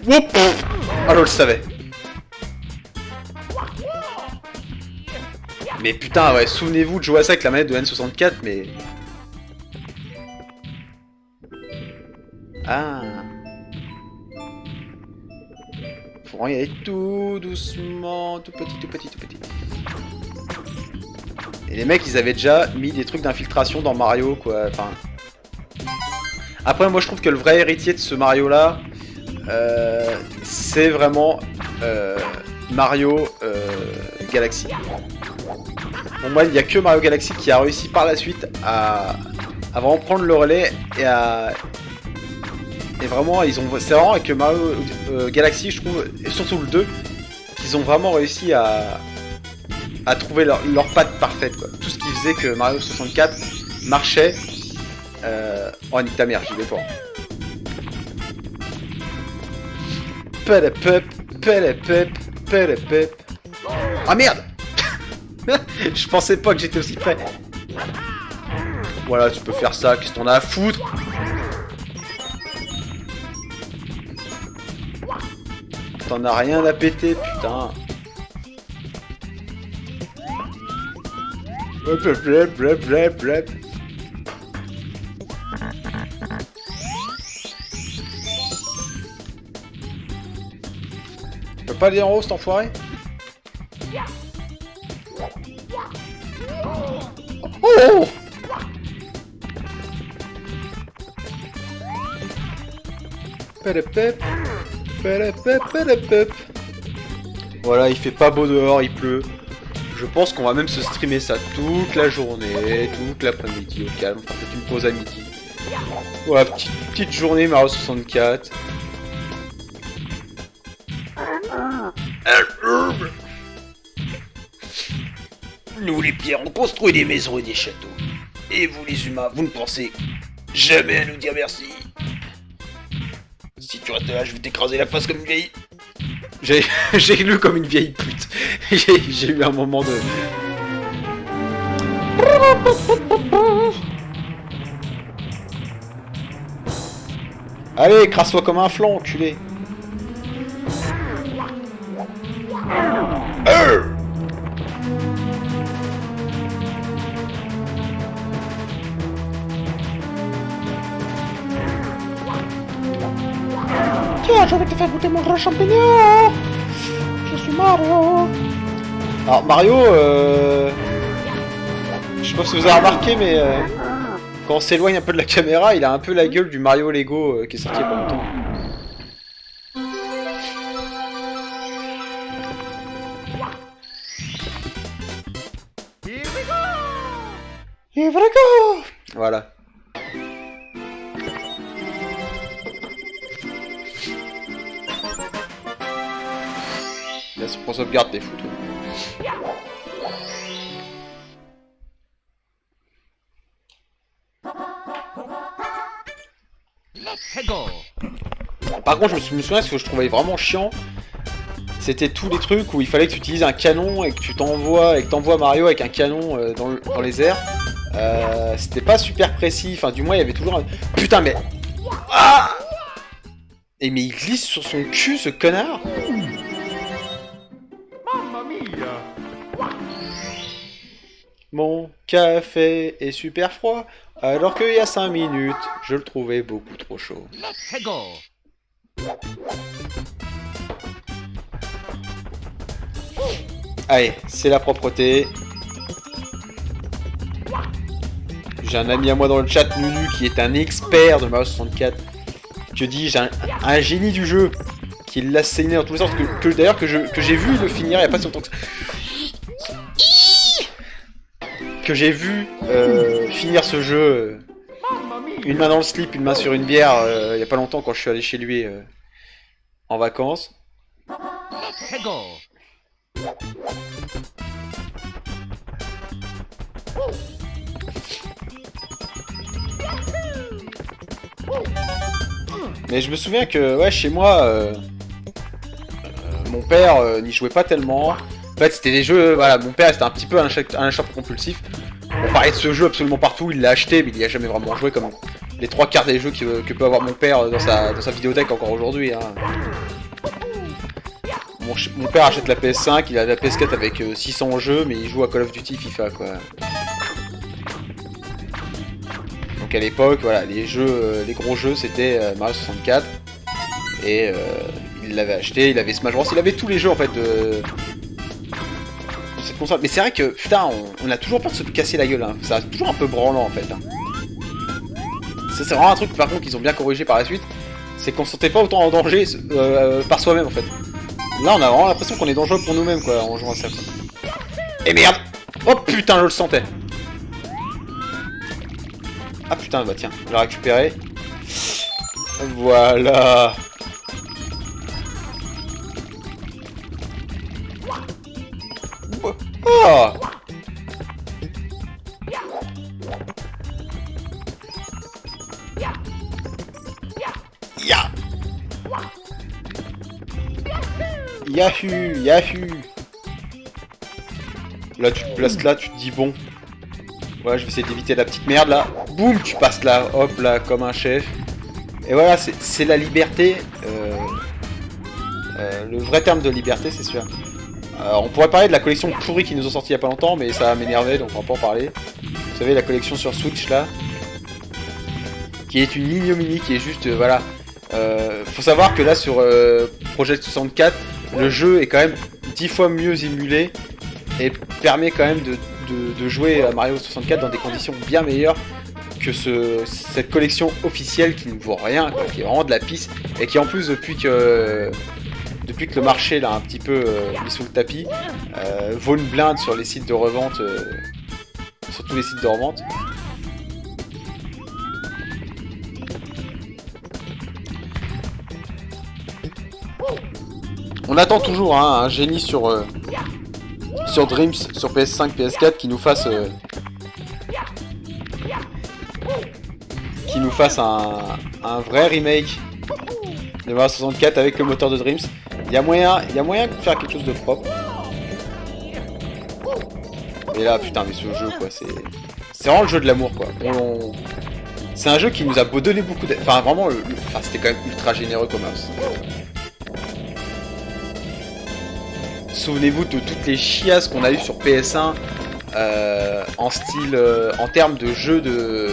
Whoop. Ah, je le savais. Mais putain, ouais, souvenez-vous de jouer à ça avec la manette de N64, mais... Ah. Faut y aller tout doucement, tout petit, tout petit, tout petit. Et les mecs, ils avaient déjà mis des trucs d'infiltration dans Mario, quoi. Enfin... Après, moi, je trouve que le vrai héritier de ce Mario-là, c'est vraiment Mario Galaxy. Bon, moi, il n'y a que Mario Galaxy qui a réussi par la suite à vraiment prendre le relais et à... Et vraiment, c'est vraiment avec Mario Galaxy, je trouve, et surtout le 2, qu'ils ont vraiment réussi à trouver leur patte parfaite, quoi. Tout ce qui faisait que Mario 64 marchait. Oh, nique ta mère, j'y vais pas. Pellepep. Ah merde. Je pensais pas que j'étais aussi près. Voilà, tu peux faire ça, qu'est-ce qu'on a à foutre? T'en as rien à péter, putain. Blep. Tu peux pas aller en haut, cet enfoiré? Oh! Pellepep. Voilà, il fait pas beau dehors, il pleut. Je pense qu'on va même se streamer ça toute la journée, toute l'après-midi au calme. Enfin, peut-être une pause à midi. Voilà, petite journée Mario 64. Nous les pierres, on construit des maisons et des châteaux. Et vous les humains, vous ne pensez jamais à nous dire merci. Si tu restes là, je vais t'écraser la face comme une vieille... J'ai lu comme une vieille pute. J'ai eu un moment de... Allez, écrase-toi comme un flanc, enculé. Tiens, je vais te faire goûter mon grand champignon. Je suis Mario. Alors Mario, je sais pas si vous avez remarqué, mais quand on s'éloigne un peu de la caméra, il a un peu la gueule du Mario Lego qui est sorti il y a pas longtemps. Here we go. Voilà. Laisse pour sauvegarde tes foutus. Let's go. Par contre, je me souviens, ce que je trouvais vraiment chiant, c'était tous les trucs où il fallait que tu utilises un canon et que tu t'envoies Mario avec un canon dans les airs. C'était pas super précis. Enfin, du moins, il y avait toujours un... Putain, mais... Ah! Et mais il glisse sur son cul, ce connard. Mamma mia. Mon café est super froid, alors qu'il y a 5 minutes, je le trouvais beaucoup trop chaud. Let's go. Allez, c'est la propreté. J'ai un ami à moi dans le chat, Nunu, qui est un expert de Mario 64. que dis-je, un génie du jeu qui l'a saigné dans tous les sens, d'ailleurs que j'ai vu le finir il y a pas si longtemps que ça. Que j'ai vu finir ce jeu, une main dans le slip, une main sur une bière, il y a pas longtemps quand je suis allé chez lui en vacances. Hegel. Mais je me souviens que ouais, chez moi, mon père n'y jouait pas tellement. En fait, c'était des jeux, voilà, mon père c'était un petit peu un achat compulsif. On parlait de ce jeu absolument partout, il l'a acheté, mais il n'y a jamais vraiment joué comme les trois quarts des jeux que peut avoir mon père dans sa vidéothèque encore aujourd'hui. Hein. Mon père achète la PS5, il a la PS4 avec 600 jeux, mais il joue à Call of Duty, FIFA quoi. Donc à l'époque, voilà, les gros jeux c'était Mario 64. Et il l'avait acheté, il avait Smash Bros, il avait tous les jeux en fait de cette console. Mais c'est vrai que putain, on a toujours peur de se casser la gueule, hein. C'est toujours un peu branlant en fait. Hein. Ça c'est vraiment un truc par contre qu'ils ont bien corrigé par la suite, c'est qu'on se sentait pas autant en danger par soi-même en fait. Là on a vraiment l'impression qu'on est dangereux pour nous-mêmes quoi en jouant à ça. Quoi. Et merde! Oh putain, je le sentais! Ah putain, bah tiens, je l'ai récupéré. Voilà! Oh! Ya! Yahoo! Yahoo! Là tu te places là, tu te dis bon. Voilà, je vais essayer d'éviter la petite merde là. Boum, tu passes là, hop là, comme un chef. Et voilà, c'est la liberté. Le vrai terme de liberté, c'est sûr. On pourrait parler de la collection pourrie qui nous ont sorti il y a pas longtemps, mais ça va m'énerver, donc on va pas en parler. Vous savez, la collection sur Switch là, qui est une ignominie, qui est juste, voilà. Faut savoir que là sur Project 64, le jeu est quand même 10 fois mieux émulé et permet quand même de jouer à Mario 64 dans des conditions bien meilleures que cette collection officielle qui ne vaut rien, quoi, qui est vraiment de la pisse et qui en plus depuis que le marché l'a un petit peu mis sous le tapis, vaut une blinde sur les sites de revente, sur tous les sites de revente. On attend toujours hein, un génie sur Dreams, sur PS5, PS4 qui nous fasse un vrai remake de Mario 64 avec le moteur de Dreams. Il y a moyen de faire quelque chose de propre. Et là, putain, mais ce jeu, quoi, c'est vraiment le jeu de l'amour, quoi. C'est un jeu qui nous a donné beaucoup de... Enfin, vraiment, c'était quand même ultra généreux comme mouse. Souvenez-vous de toutes les chiasses qu'on a eues sur PS1 en termes de jeux de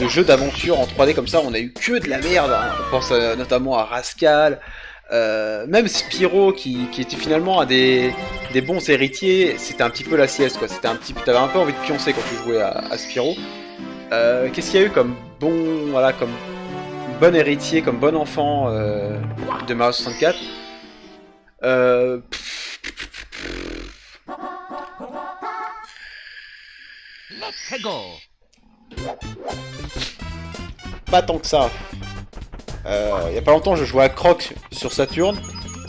jeux d'aventure en 3D comme ça, on a eu que de la merde, hein. On pense notamment à Rascal, même Spyro qui était finalement un des bons héritiers, c'était un petit peu la sieste quoi, t'avais un peu envie de pioncer quand tu jouais à Spyro. Qu'est-ce qu'il y a eu comme comme bon héritier, comme bon enfant de Mario 64 Pas tant que ça. Il y a pas longtemps, je jouais à Croc sur Saturn.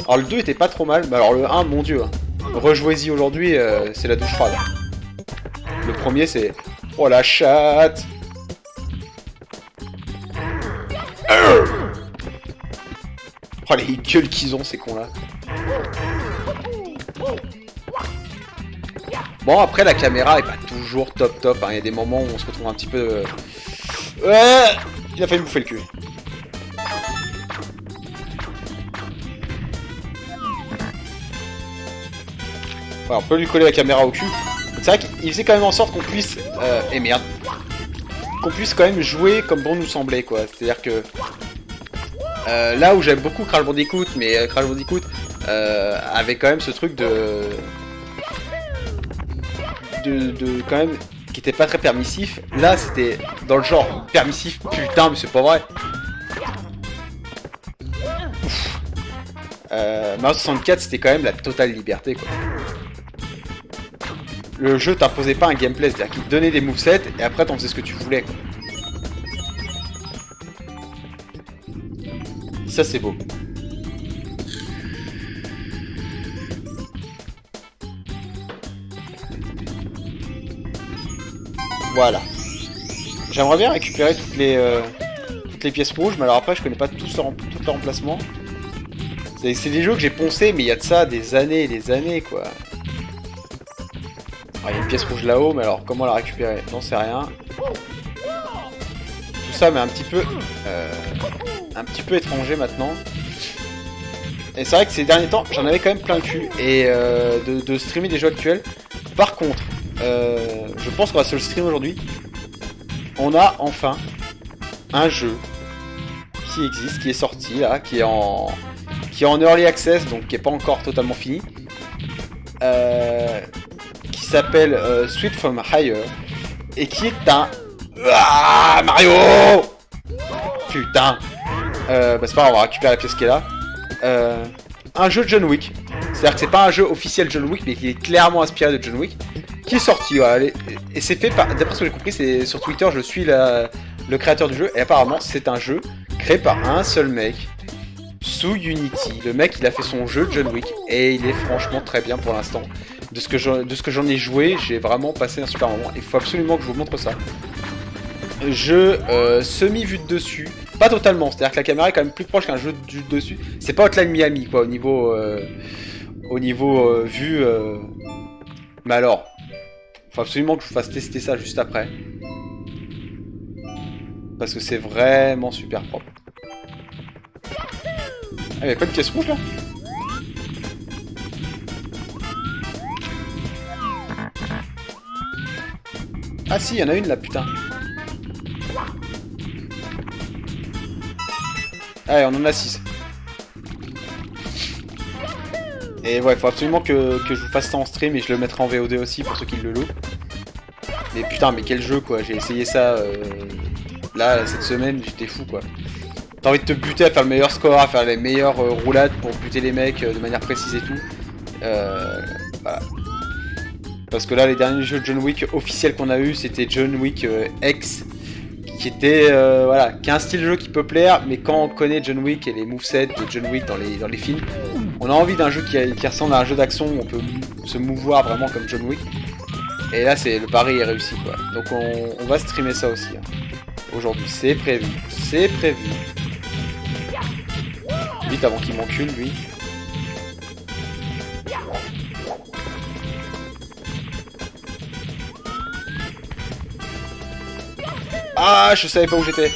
Alors le 2 était pas trop mal, mais alors le 1, mon dieu. Rejouez-y aujourd'hui, c'est la douche froide. Le premier, c'est... Oh la chatte. Oh les gueules qu'ils ont, ces cons-là. Bon, après, la caméra est pas toujours top. Hein. Il y a des moments où on se retrouve un petit peu... Ouais, il a failli me bouffer le cul. Ouais, on peut lui coller la caméra au cul. C'est vrai qu'il faisait quand même en sorte qu'on puisse... et merde. Qu'on puisse quand même jouer comme bon nous semblait, quoi. C'est-à-dire que... là où j'aime beaucoup Crash Bandicoot, mais Crash Bandicoot avait quand même ce truc de quand même qui était pas très permissif. Là c'était dans le genre permissif, putain mais c'est pas vrai. Mario 64 c'était quand même la totale liberté quoi. Le jeu t'imposait pas un gameplay, c'est-à-dire qu'il te donnait des movesets et après t'en faisais ce que tu voulais quoi. Ça c'est beau. Voilà. J'aimerais bien récupérer toutes les pièces rouges, mais alors après je connais pas tous leurs emplacements. C'est des jeux que j'ai poncés, mais il y a de ça des années et des années quoi. Il y a une pièce rouge là-haut, mais alors comment la récupérer? J'en sais rien. Tout ça mais un petit peu étranger maintenant. Et c'est vrai que ces derniers temps, j'en avais quand même plein le cul et de streamer des jeux actuels. Par contre, je pense qu'on va se le stream aujourd'hui. On a enfin un jeu qui existe, qui est sorti là, qui est en early access, donc qui est pas encore totalement fini. Qui s'appelle Sweet from Higher et qui est un Mario. Putain. Bah c'est pas grave, on va récupérer la pièce qui est là. Un jeu de John Wick. C'est-à-dire que c'est pas un jeu officiel John Wick, mais qui est clairement inspiré de John Wick, qui est sorti. Voilà, et c'est fait par, d'après ce que j'ai compris, c'est sur Twitter, je suis le créateur du jeu, et apparemment c'est un jeu créé par un seul mec sous Unity. Le mec, il a fait son jeu John Wick et il est franchement très bien pour l'instant. De ce que j'en ai joué, j'ai vraiment passé un super moment. Il faut absolument que je vous montre ça. Jeu semi-vue de dessus. Pas totalement, c'est-à-dire que la caméra est quand même plus proche qu'un jeu de vue de dessus. C'est pas Hotline Miami, quoi, au niveau vue. Mais alors, faut absolument que je vous fasse tester ça juste après. Parce que c'est vraiment super propre. Ah, y'a pas de pièce rouge là? Ah si, il y en a une là, putain. Allez, on en a 6. Et ouais, faut absolument que je vous fasse ça en stream et je le mettrai en VOD aussi pour ceux qui le louent. Mais putain, mais quel jeu quoi, j'ai essayé ça là, cette semaine, j'étais fou quoi. T'as envie de te buter à faire le meilleur score, à faire les meilleures roulades pour buter les mecs de manière précise et tout. Voilà. Parce que là, les derniers jeux de John Wick officiels qu'on a eu, c'était John Wick X, qui était voilà, qui a un style de jeu qui peut plaire, mais quand on connaît John Wick et les movesets de John Wick dans les films, on a envie d'un jeu qui ressemble à un jeu d'action où on peut se mouvoir vraiment comme John Wick. Et là, le pari est réussi quoi. Donc on va streamer ça aussi. Hein. Aujourd'hui, c'est prévu. C'est prévu. Vite avant qu'il m'encule, lui. Ah, je savais pas où j'étais.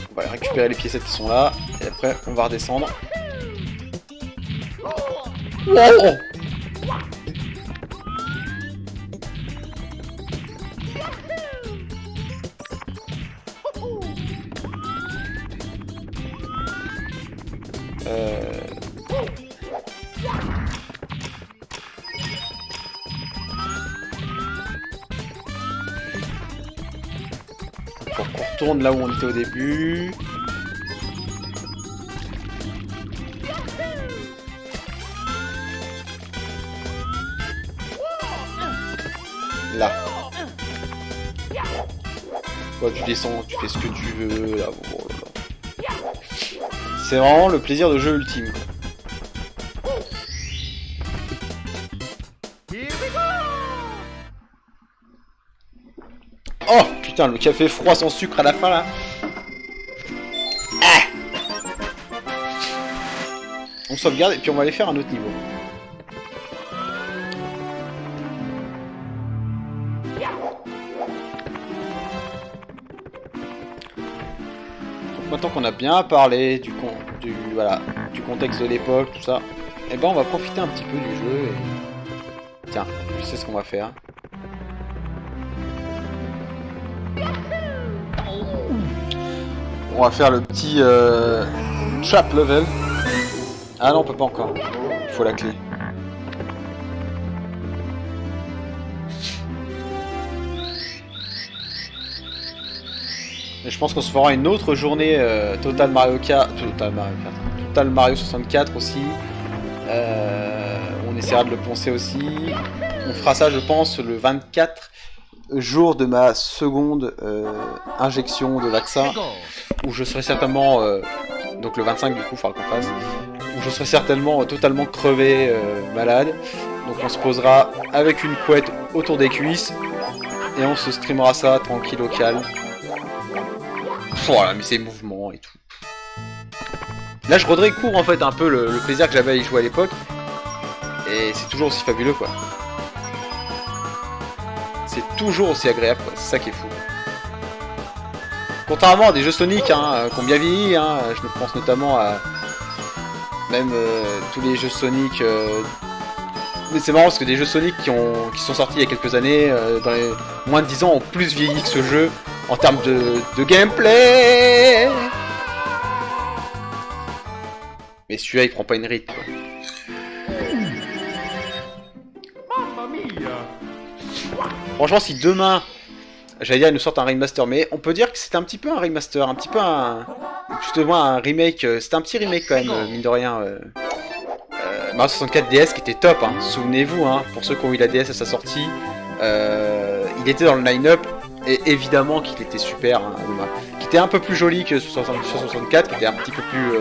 On va récupérer les piécettes qui sont là, et après on va redescendre. Wow! Faut qu'on retourne là où on était au début. Là. Toi, tu descends, tu fais ce que tu veux. Là, bon, là. C'est vraiment le plaisir de jeu ultime. Oh putain, le café froid sans sucre à la fin là. Ah, on sauvegarde et puis on va aller faire un autre niveau. Donc maintenant qu'on a bien parlé du contexte de l'époque, tout ça, et ben on va profiter un petit peu du jeu et... Tiens, je sais ce qu'on va faire. On va faire le petit trap level. Ah non, on peut pas encore. Il faut la clé. Et je pense qu'on se fera une autre journée Total Mario Kart. Total Mario 64 aussi. On essaiera de le poncer aussi. On fera ça, je pense, le 24 jour de ma seconde injection de vaccin. Où je serai certainement. Donc le 25 du coup, il faudra qu'on fasse. Où je serai certainement totalement crevé, malade. Donc on se posera avec une couette autour des cuisses. Et on se streamera ça tranquille au calme. Voilà, mais c'est mouvements et tout. Là, je redécouvre en fait un peu le plaisir que j'avais à y jouer à l'époque. Et c'est toujours aussi fabuleux, quoi. C'est toujours aussi agréable, quoi. C'est ça qui est fou. Contrairement à des jeux Sonic hein, qui ont bien vieilli, hein, je me pense notamment à même tous les jeux Sonic. Mais c'est marrant parce que des jeux Sonic qui sont sortis il y a quelques années, dans les moins de 10 ans, ont plus vieilli que ce jeu en termes de gameplay. Mais celui-là il prend pas une ride quoi. Franchement si demain, j'allais dire ils nous sortent un remaster, mais on peut dire que c'était un petit peu un remaster, un petit peu justement un remake, c'était un petit remake quand même, mine de rien. Mario 64 DS qui était top, hein. Souvenez-vous, hein, pour ceux qui ont eu la DS à sa sortie, il était dans le line-up. Et évidemment qu'il était super, hein, qui était un peu plus joli que sur 64, qui était un petit peu plus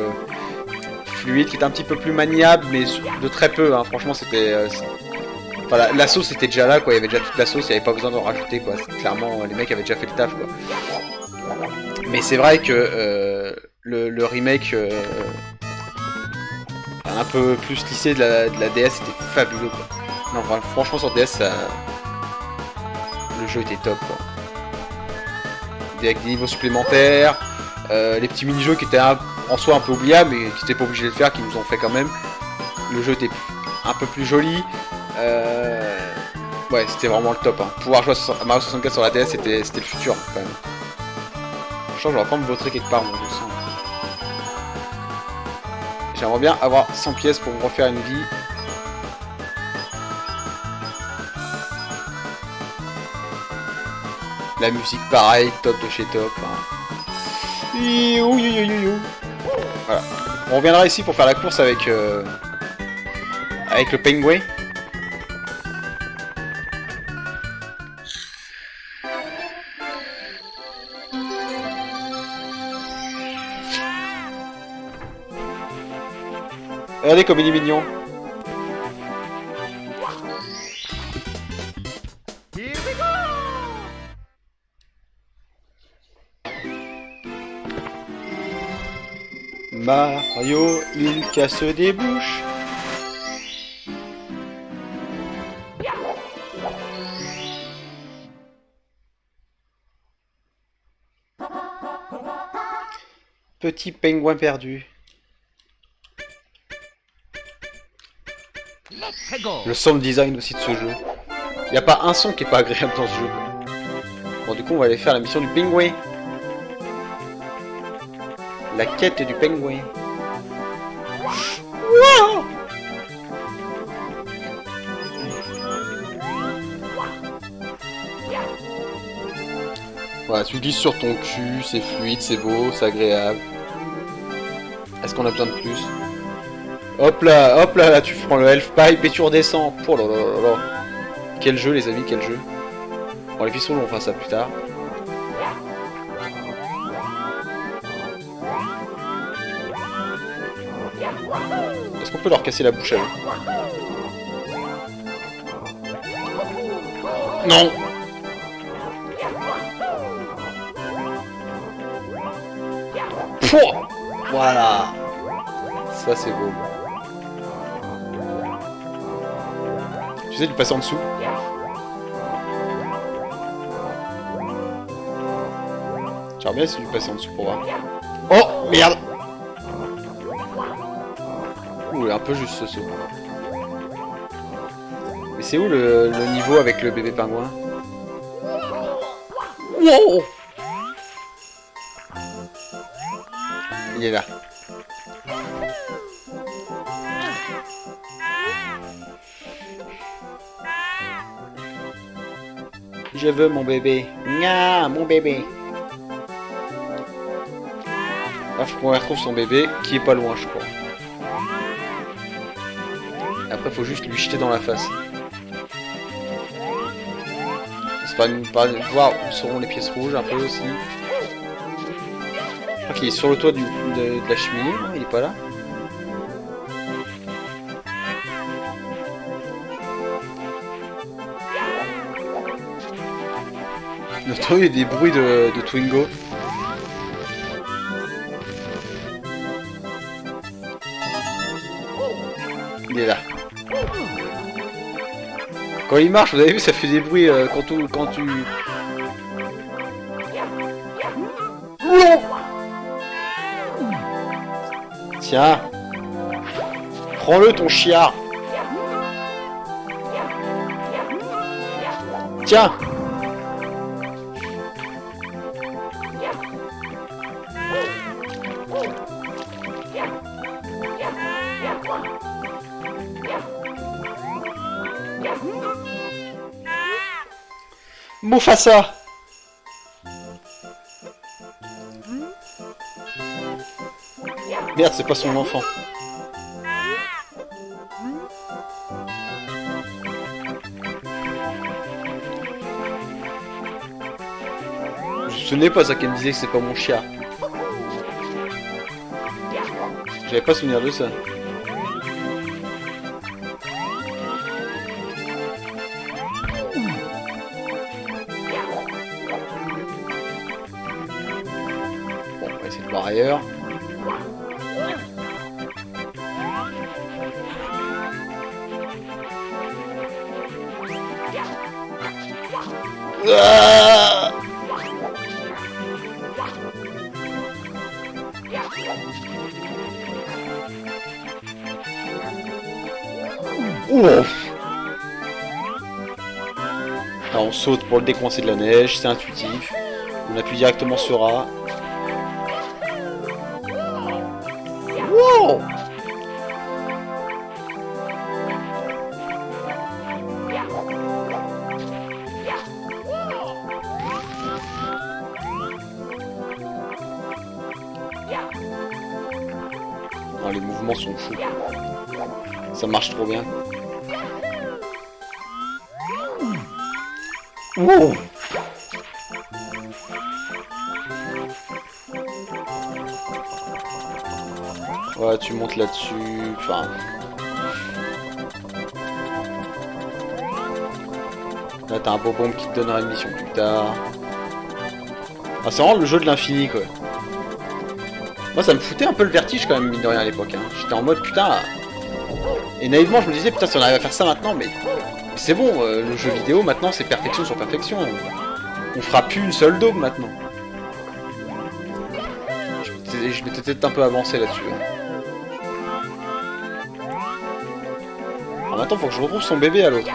fluide, qui était un petit peu plus maniable, mais de très peu, hein. Franchement c'était... Enfin, la sauce était déjà là, quoi. Il y avait déjà toute la sauce, il n'y avait pas besoin d'en rajouter, quoi. Clairement, les mecs avaient déjà fait le taf, quoi. Mais c'est vrai que le remake un peu plus lissé de la DS était fabuleux, quoi. Non, franchement sur DS, le jeu était top, quoi. Avec des niveaux supplémentaires, les petits mini-jeux qui étaient en soi un peu oubliables, mais qui n'étaient pas obligés de le faire, qui nous ont fait quand même. Le jeu était un peu plus joli. Ouais, c'était vraiment le top. Hein. Pouvoir jouer à Mario 64 sur la DS, c'était le futur, hein, quand même. Je pense que j'aurais pas me voter quelque part, moi, je sens. J'aimerais bien avoir 100 pièces pour me refaire une vie. La musique pareil, top de chez top. Hein. Voilà. On reviendra ici pour faire la course avec le Penguin. Regardez comme il est mignon. Mario, il casse des bouches. Petit pingouin perdu. Le sound design aussi de ce jeu. Il n'y a pas un son qui est pas agréable dans ce jeu. Bon, du coup, on va aller faire la mission du pingouin. La quête du pingouin. Wow! Voilà, tu glisses sur ton cul, c'est fluide, c'est beau, c'est agréable. Est-ce qu'on a besoin de plus? Hop là, là, tu prends le Health Pipe et tu redescends. Oh là là là là. Quel jeu, les amis, quel jeu. Bon, les pistolets, on fera ça plus tard. Est-ce qu'on peut leur casser la bouche à eux? Non! Pouah! Voilà! Ça, c'est beau. Tu sais, du passer en dessous. J'aimerais bien essayer de passer en dessous pour voir. Oh merde! Ouh, il est un peu juste ce saut. Mais c'est où le niveau avec le bébé pingouin? Wow! Il est là. Je veux mon bébé. Nya, mon bébé. Là, faut qu'on retrouve son bébé, qui est pas loin, je crois. Après, faut juste lui jeter dans la face. C'est pas une... voir où seront les pièces rouges, un peu aussi. Je crois qu'il est sur le toit de la cheminée, non, il est pas là. J'entends il y a des bruits de Twingo. Il est là. Quand il marche, vous avez vu, ça fait des bruits quand tu... Tiens. Prends-le ton chiard. Tiens. Mufasa. Merde, c'est pas son enfant. Ce n'est pas ça qu'elle me disait que c'est pas mon chien. J'avais pas souvenir de ça. Bon, on va essayer de voir ailleurs. Ah! Ouf. Là, on saute pour le décoincer de la neige, c'est intuitif. On appuie directement sur A. Wow. Oh, les mouvements sont fous. Ça marche trop bien. Wow. Ouais, tu montes là-dessus. Enfin. Là, t'as un beau bombe qui te donnera une mission plus tard. Ah, c'est vraiment le jeu de l'infini, quoi. Moi, ça me foutait un peu le vertige, quand même, mine de rien, à l'époque. Hein. J'étais en mode, putain... Et naïvement, je me disais, putain, si on arrive à faire ça maintenant, mais... C'est bon, le jeu vidéo, maintenant, c'est perfection sur perfection. On fera plus une seule dôme, maintenant. Je m'étais peut-être un peu avancé là-dessus. Alors maintenant, faut que je retrouve son bébé à l'autre.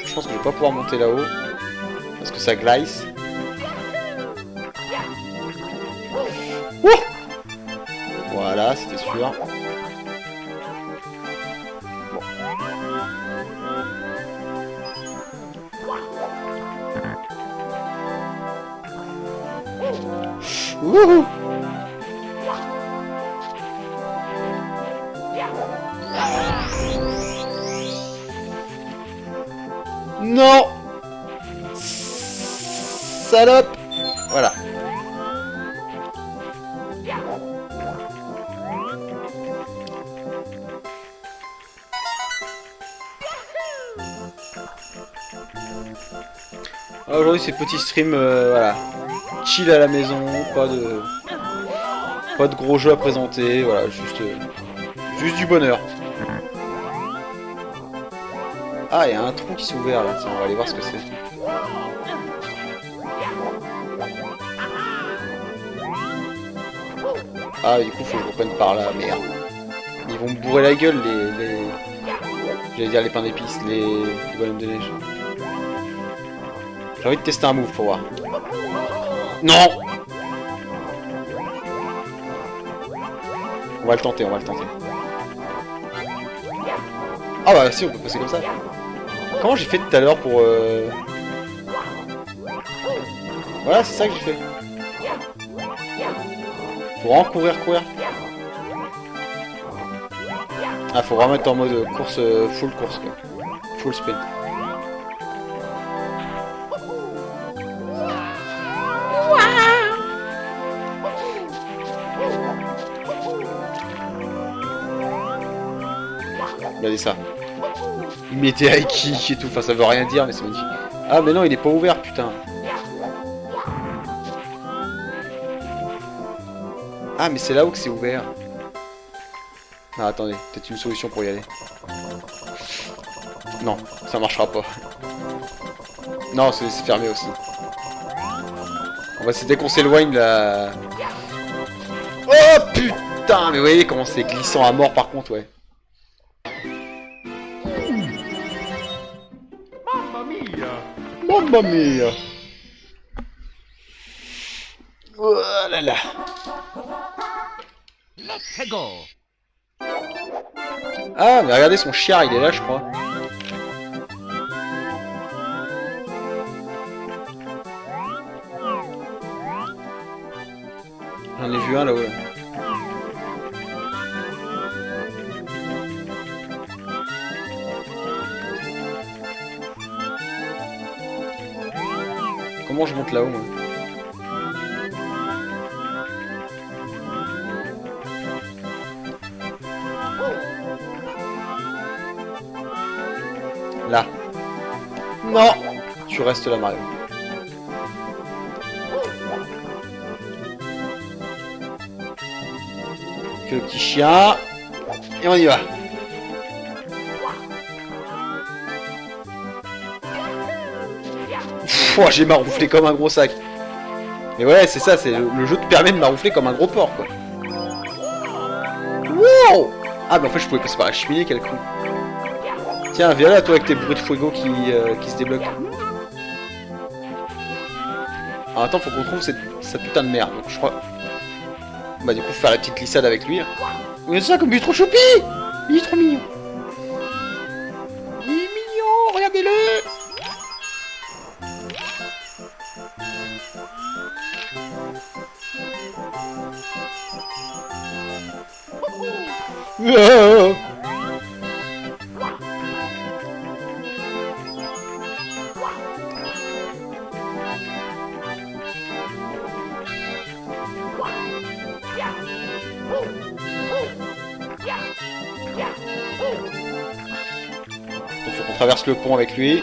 Je pense que je vais pas pouvoir monter là-haut. Parce que ça glisse. Wouh! Voilà, c'était sûr. Bon. Wouhou! Non! Salope! Voilà. Aujourd'hui c'est petit stream, voilà. Chill à la maison, pas de gros jeux à présenter, voilà, juste du bonheur. Ah, il y a un trou qui s'est ouvert là, tiens, on va aller voir ce que c'est. Ah, du coup, faut que je reprenne par là, merde. Ils vont me bourrer la gueule, j'allais dire les pains d'épices, les bonhommes de neige. J'ai envie de tester un move pour voir. Non! va le tenter, on va le tenter. Ah bah si, on peut passer comme ça. Comment j'ai fait tout à l'heure pour... Voilà, c'est ça que j'ai fait. Faut vraiment courir, courir. Ah, faut vraiment être en mode course, full course, quoi. Full sprint. Regardez ça. Il mettait Aiki et tout, enfin ça veut rien dire mais c'est magnifique. Ah mais non il est pas ouvert putain. Ah mais c'est là où que c'est ouvert. Ah attendez, peut-être une solution pour y aller. Non, ça marchera pas. Non c'est fermé aussi. On va dès qu'on s'éloigne là. Oh putain. Mais vous voyez comment c'est glissant à mort par contre ouais. Mamma mia! Oh là là! Let's go. Ah, mais regardez, son chien, il est là, je crois. J'en ai vu un là-haut. Là. Comment je monte là-haut, moi? Là. Non! Tu restes là, Mario. Que le petit chien. Et on y va. Pff, j'ai marouflé comme un gros sac. Mais ouais, c'est ça, c'est le jeu te permet de maroufler comme un gros porc, quoi. Wow! Ah, bah en fait, je pouvais passer par la cheminée, quel con. Tiens, viens là, toi, avec tes bruits de fuego qui se débloquent. Alors attends, faut qu'on trouve cette putain de merde. Donc je crois... Bah du coup, faut faire la petite glissade avec lui. Regardez ça, comme il est trop choupi! Il est trop mignon. Il est mignon, regardez-le! Oh. Donc faut qu'on traverse le pont avec lui.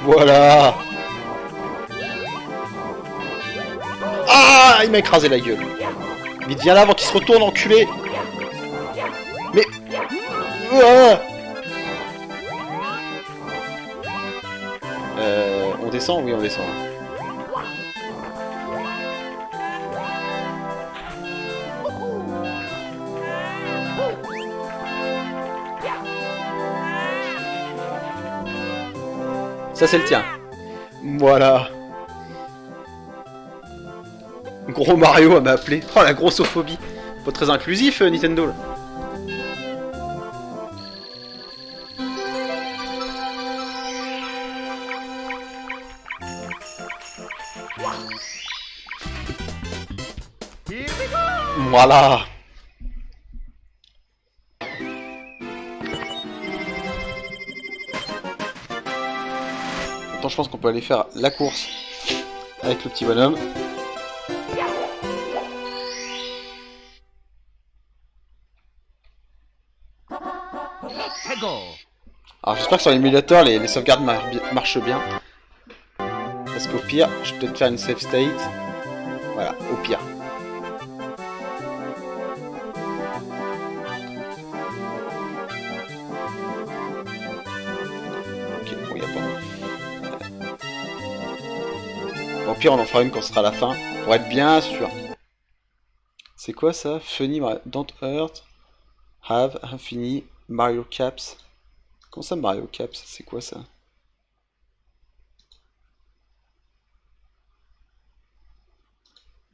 Voilà. Ah, il m'a écrasé la gueule. Vite, viens là avant qu'il se retourne, enculé. Mais... On descend? Oui, on descend. Ça, c'est le tien. Voilà. Gros Mario m'a appelé. Oh, la grossophobie. Pas très inclusif, Nintendo. Là. Voilà. Attends, je pense qu'on peut aller faire la course avec le petit bonhomme. Alors j'espère que sur l'émulateur les sauvegardes marchent bien. Parce qu'au pire, je vais peut-être faire une save state. Voilà, au pire. Ok, bon, y a pas. Au pire, on en fera une quand ce sera à la fin. Pour être bien sûr. C'est quoi ça? Funny, don't hurt. Have, infini. Mario Caps. Comment ça Mario Caps? C'est quoi ça?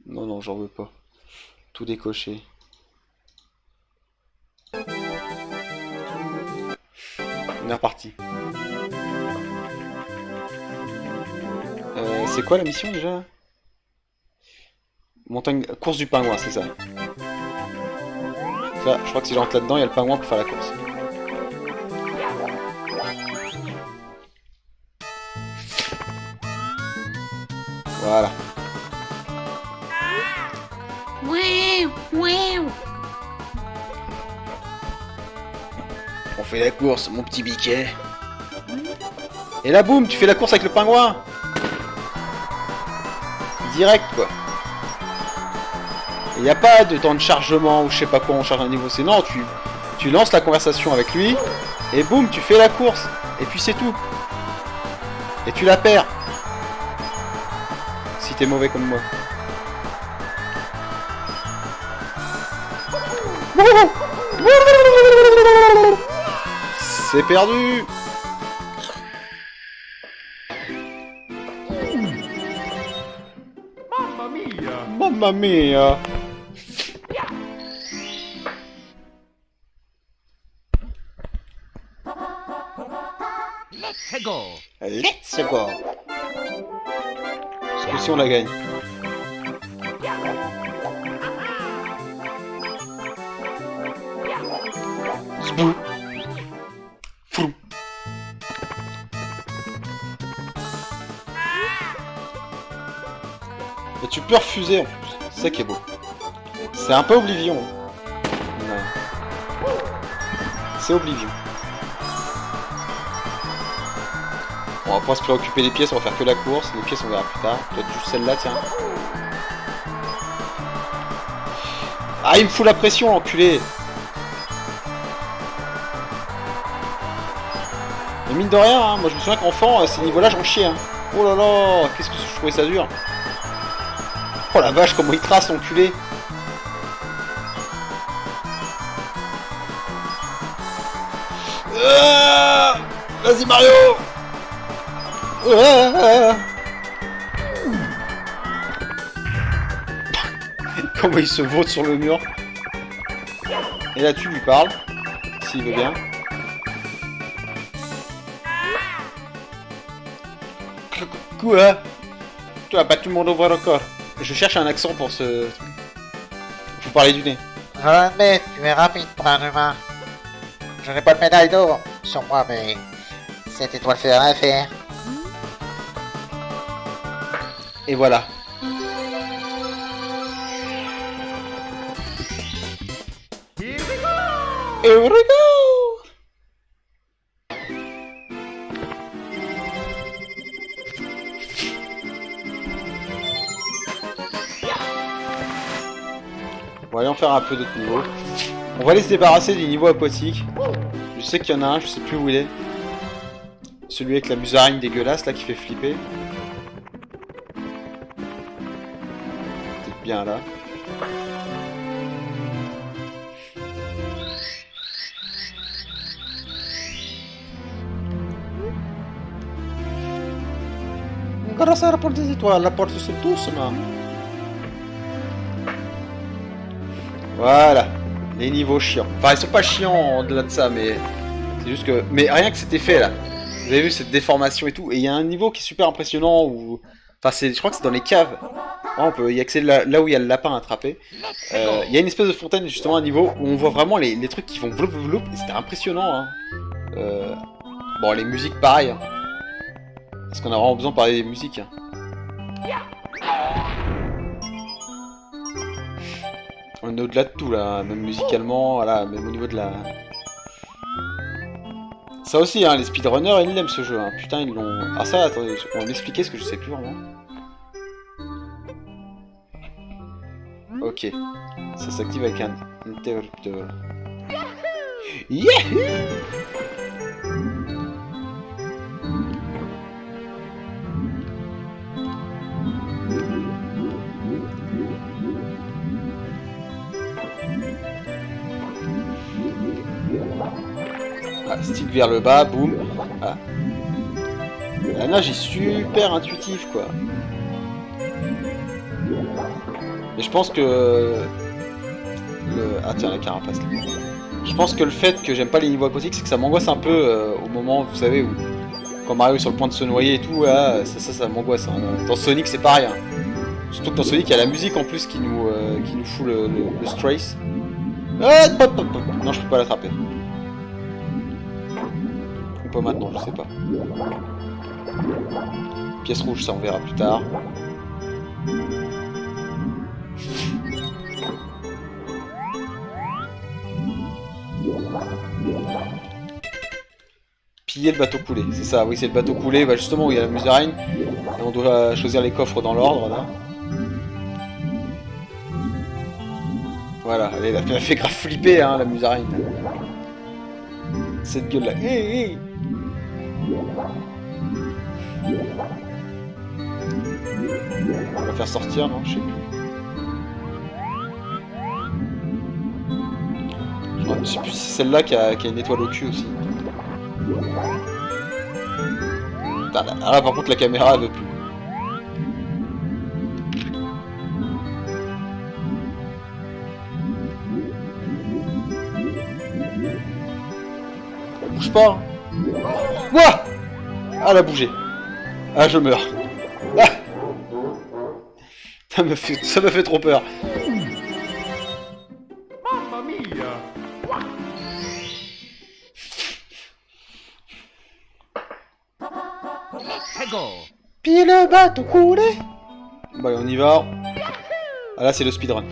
Non, non, j'en veux pas. Tout décoché. On est reparti. C'est quoi la mission déjà? Montagne... Course du pingouin, c'est ça. Ça, je crois que si j'entre là-dedans, il y a le pingouin pour faire la course. Voilà. On fait la course, mon petit biquet. Et là, boum, tu fais la course avec le pingouin. Direct, quoi. Il n'y a pas de temps de chargement ou je sais pas quoi, on charge un niveau. C'est non, tu lances la conversation avec lui. Et boum, tu fais la course. Et puis c'est tout. Et tu la perds. Si t'es mauvais comme moi. C'est perdu. Mamma mia! Mamma mia. Let's go! Let's go. Parce que si on la gagne. Zbou. Frou. Et tu peux refuser en plus. C'est ça qui est beau. C'est un peu Oblivion. Ouais. C'est Oblivion. Bon, on va pas se préoccuper des pièces, on va faire que la course. Les pièces on verra plus tard. Peut-être juste celle-là, tiens. Ah, il me fout la pression, l'enculé. Mais mine de rien, hein, moi je me souviens qu'enfant, ces niveaux-là, j'en chiais. Hein. Oh là là, qu'est-ce que je trouvais ça dur. Oh la vache, comment il trace, l'enculé. Vas-y Mario. Comment il se vaute sur le mur. Et là tu lui parles, s'il veut bien. Quoi? Tu as battu mon nouveau record. Je cherche un accent pour ce... Faut parler du nez. Je l'admets, tu es rapide pour un humain. Je n'ai pas de médaille d'or sur moi, mais cette étoile fait l'affaire. Et voilà. Here we go! Here we go. On va aller en faire un peu d'autres niveaux. On va aller se débarrasser des niveaux aquatiques. Je sais qu'il y en a un, je sais plus où il est. Celui avec la musaraigne dégueulasse là qui fait flipper. Peut-être bien là. Grâce à la porte des étoiles, la porte c'est doucement. Voilà, les niveaux chiants. Enfin, ils sont pas chiants au-delà de ça, mais c'est juste que... Mais rien que cet effet là, vous avez vu cette déformation et tout, et il y a un niveau qui est super impressionnant où... Enfin, je crois que c'est dans les caves. On peut y accéder là où il y a le lapin attrapé. Il y a une espèce de fontaine, justement, un niveau où on voit vraiment les trucs qui font vloup vloup vloup, et c'était impressionnant. Hein. Bon, les musiques, pareil. Hein. Parce qu'on a vraiment besoin de parler des musiques. Hein. On est au-delà de tout là, même musicalement, voilà, même au niveau de la... Ça aussi, hein, les speedrunners, ils l'aiment ce jeu, hein. Putain, ils l'ont... Ah ça, attendez, on va m'expliquer ce que je sais plus vraiment. Ok, ça s'active avec un interrupteur. Yahoo! Voilà, stick vers le bas, boum. Voilà. La nage est super intuitive, quoi. Et je pense que... Ah tiens, la carapace là. Je pense que le fait que j'aime pas les niveaux aquatiques, c'est que ça m'angoisse un peu au moment, vous savez, où... Quand Mario est sur le point de se noyer et tout, là, ça m'angoisse. Hein. Dans Sonic, c'est pas rien. Surtout que dans Sonic, il y a la musique en plus qui nous fout le stress. Ah, hop, hop, hop. Non, je peux pas l'attraper. Ou pas maintenant, je sais pas. Pièce rouge, ça on verra plus tard. Piller le bateau coulé, c'est ça, oui c'est le bateau coulé, bah justement où il y a la musaraigne. Et on doit choisir les coffres dans l'ordre là. Voilà, elle a fait grave flipper hein, la musaraigne. Cette gueule là. Hey, hey. On va la faire sortir, non? Je sais plus. Je sais plus si c'est celle-là qui a une étoile au cul aussi. Putain, là par contre la caméra elle veut plus. Elle bouge pas. Ouah! Ah, elle a bougé. Ah, je meurs. Ah! Ça me fait trop peur. Mamma mia! Ego! Pile le bateau coulé. Bah allez, on y va. Ah là c'est le speedrun.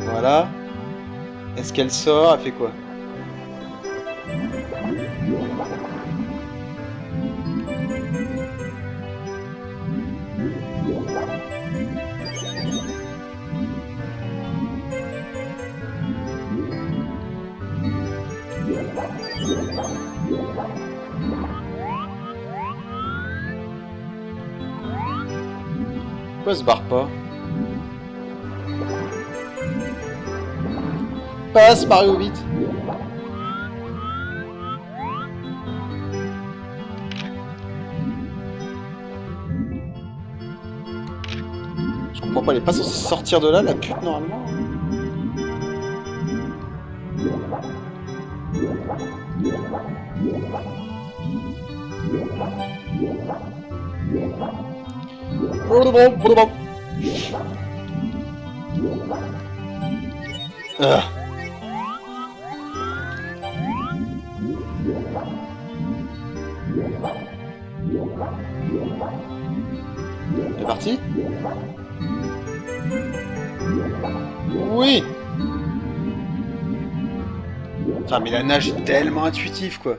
Voilà. Est-ce qu'elle sort? Elle fait quoi? Pourquoi elle se barre pas? Passe Mario vite. Je comprends pas, elle est pas censée sortir de là la pute normalement. Ah. C'est parti? Oui! Putain, mais la nage est tellement intuitive, quoi.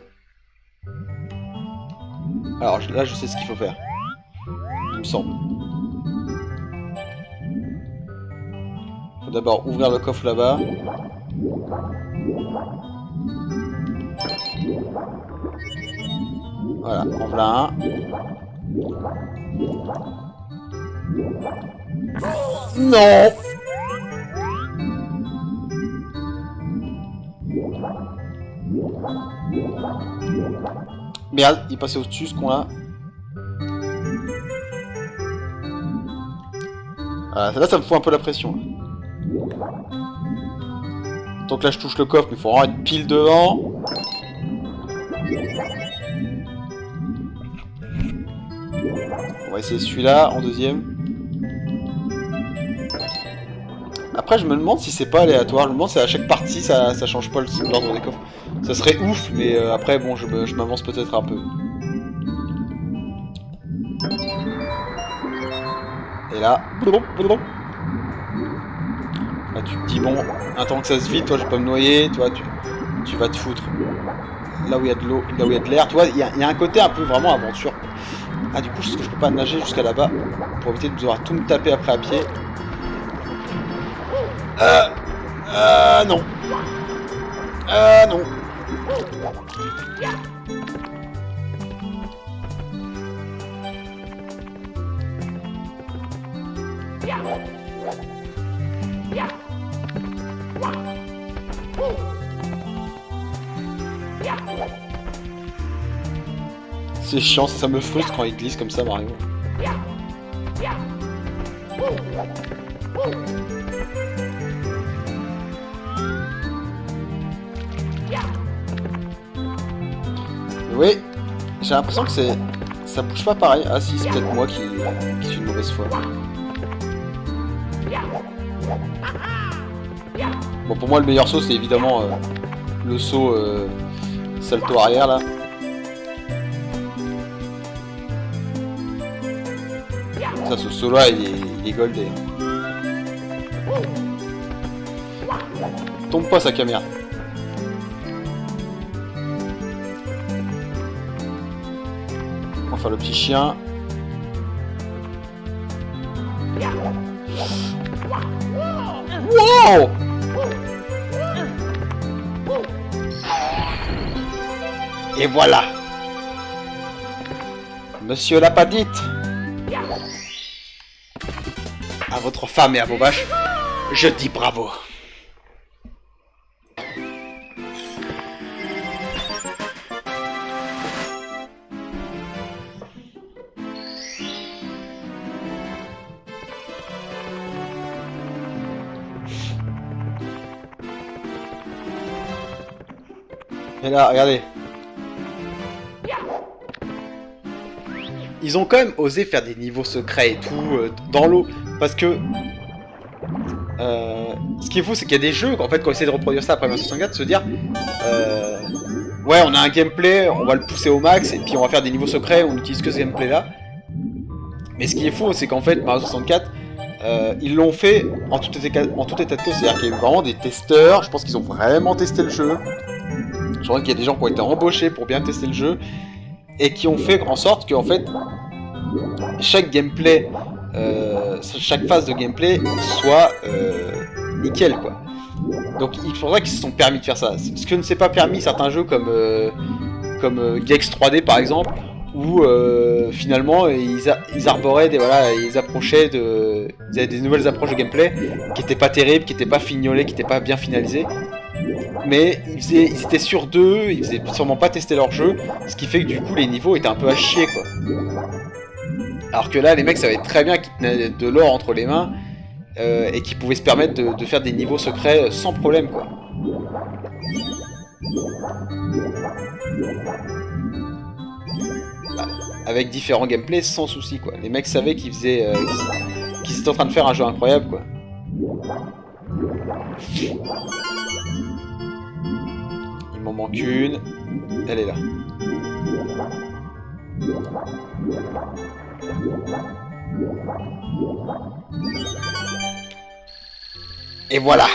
Alors là, je sais ce qu'il faut faire. Il me semble. Faut d'abord ouvrir le coffre là-bas. Voilà, en voilà un. Non! Merde, il est passé au-dessus ce con-là. Là, ça me fout un peu la pression. Donc là, je touche le coffre, mais il faut vraiment être pile devant. On va essayer celui-là en deuxième. Après, je me demande si c'est pas aléatoire. Je me demande si à chaque partie, ça change pas l'ordre des coffres. Ça serait ouf, mais après, bon, je m'avance peut-être un peu. Et là... Là, tu dis bon, attends que ça se vide, toi je vais pas me noyer, toi tu vas te foutre là où il y a de l'eau, là où il y a de l'air, tu vois, il y a un côté un peu vraiment aventure. Ah du coup, est-ce que je peux pas nager jusqu'à là-bas pour éviter de devoir tout me taper après à pied? Non. Non. C'est chiant, ça me frustre quand il glisse comme ça, Mario. Oui, j'ai l'impression que ça bouge pas pareil. Ah si, c'est peut-être moi qui suis une mauvaise foi. Bon, pour moi, le meilleur saut, c'est évidemment le saut salto arrière, là. Ça, ce saut-là, il est goldé. Tombe pas, sa caméra. On va faire le petit chien. Wow! Et voilà! Monsieur l'a pas dite! À votre femme et à vos vaches, je dis bravo! Et là, regardez. Ils ont quand même osé faire des niveaux secrets et tout dans l'eau. Parce que... ce qui est fou, c'est qu'il y a des jeux, en fait, quand on essaie de reproduire ça après 1964, se dire... ouais, on a un gameplay, on va le pousser au max, et puis on va faire des niveaux secrets, on n'utilise que ce gameplay-là. Mais ce qui est fou, c'est qu'en fait, Mario 64... ils l'ont fait en tout état de cause, c'est-à-dire qu'il y a eu vraiment des testeurs, je pense qu'ils ont vraiment testé le jeu. Je crois qu'il y a des gens qui ont été embauchés pour bien tester le jeu et qui ont fait en sorte que en fait chaque gameplay, chaque phase de gameplay soit nickel quoi. Donc il faudrait qu'ils se sont permis de faire ça. Ce que ne s'est pas permis certains jeux comme Gex 3D par exemple, où finalement ils arboraient ils approchaient ils avaient des nouvelles approches de gameplay qui étaient pas terribles, qui étaient pas fignolées, qui étaient pas bien finalisées. Mais ils étaient sûrs d'eux, ils faisaient sûrement pas tester leur jeu, ce qui fait que du coup les niveaux étaient un peu à chier quoi. Alors que là les mecs savaient très bien qu'ils tenaient de l'or entre les mains et qu'ils pouvaient se permettre de faire des niveaux secrets sans problème quoi. Avec différents gameplays sans souci quoi. Les mecs savaient qu'ils étaient en train de faire un jeu incroyable quoi. Il m'en manque une. Elle est là. Et voilà.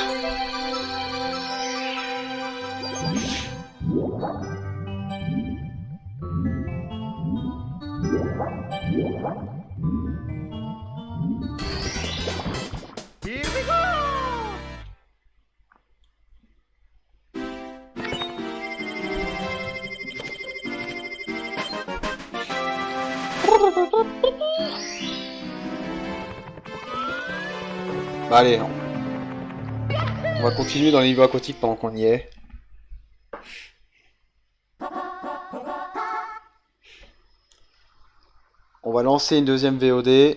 Here we go! Bah allez, on va continuer dans les niveaux aquatiques pendant qu'on y est. On va lancer une deuxième VOD.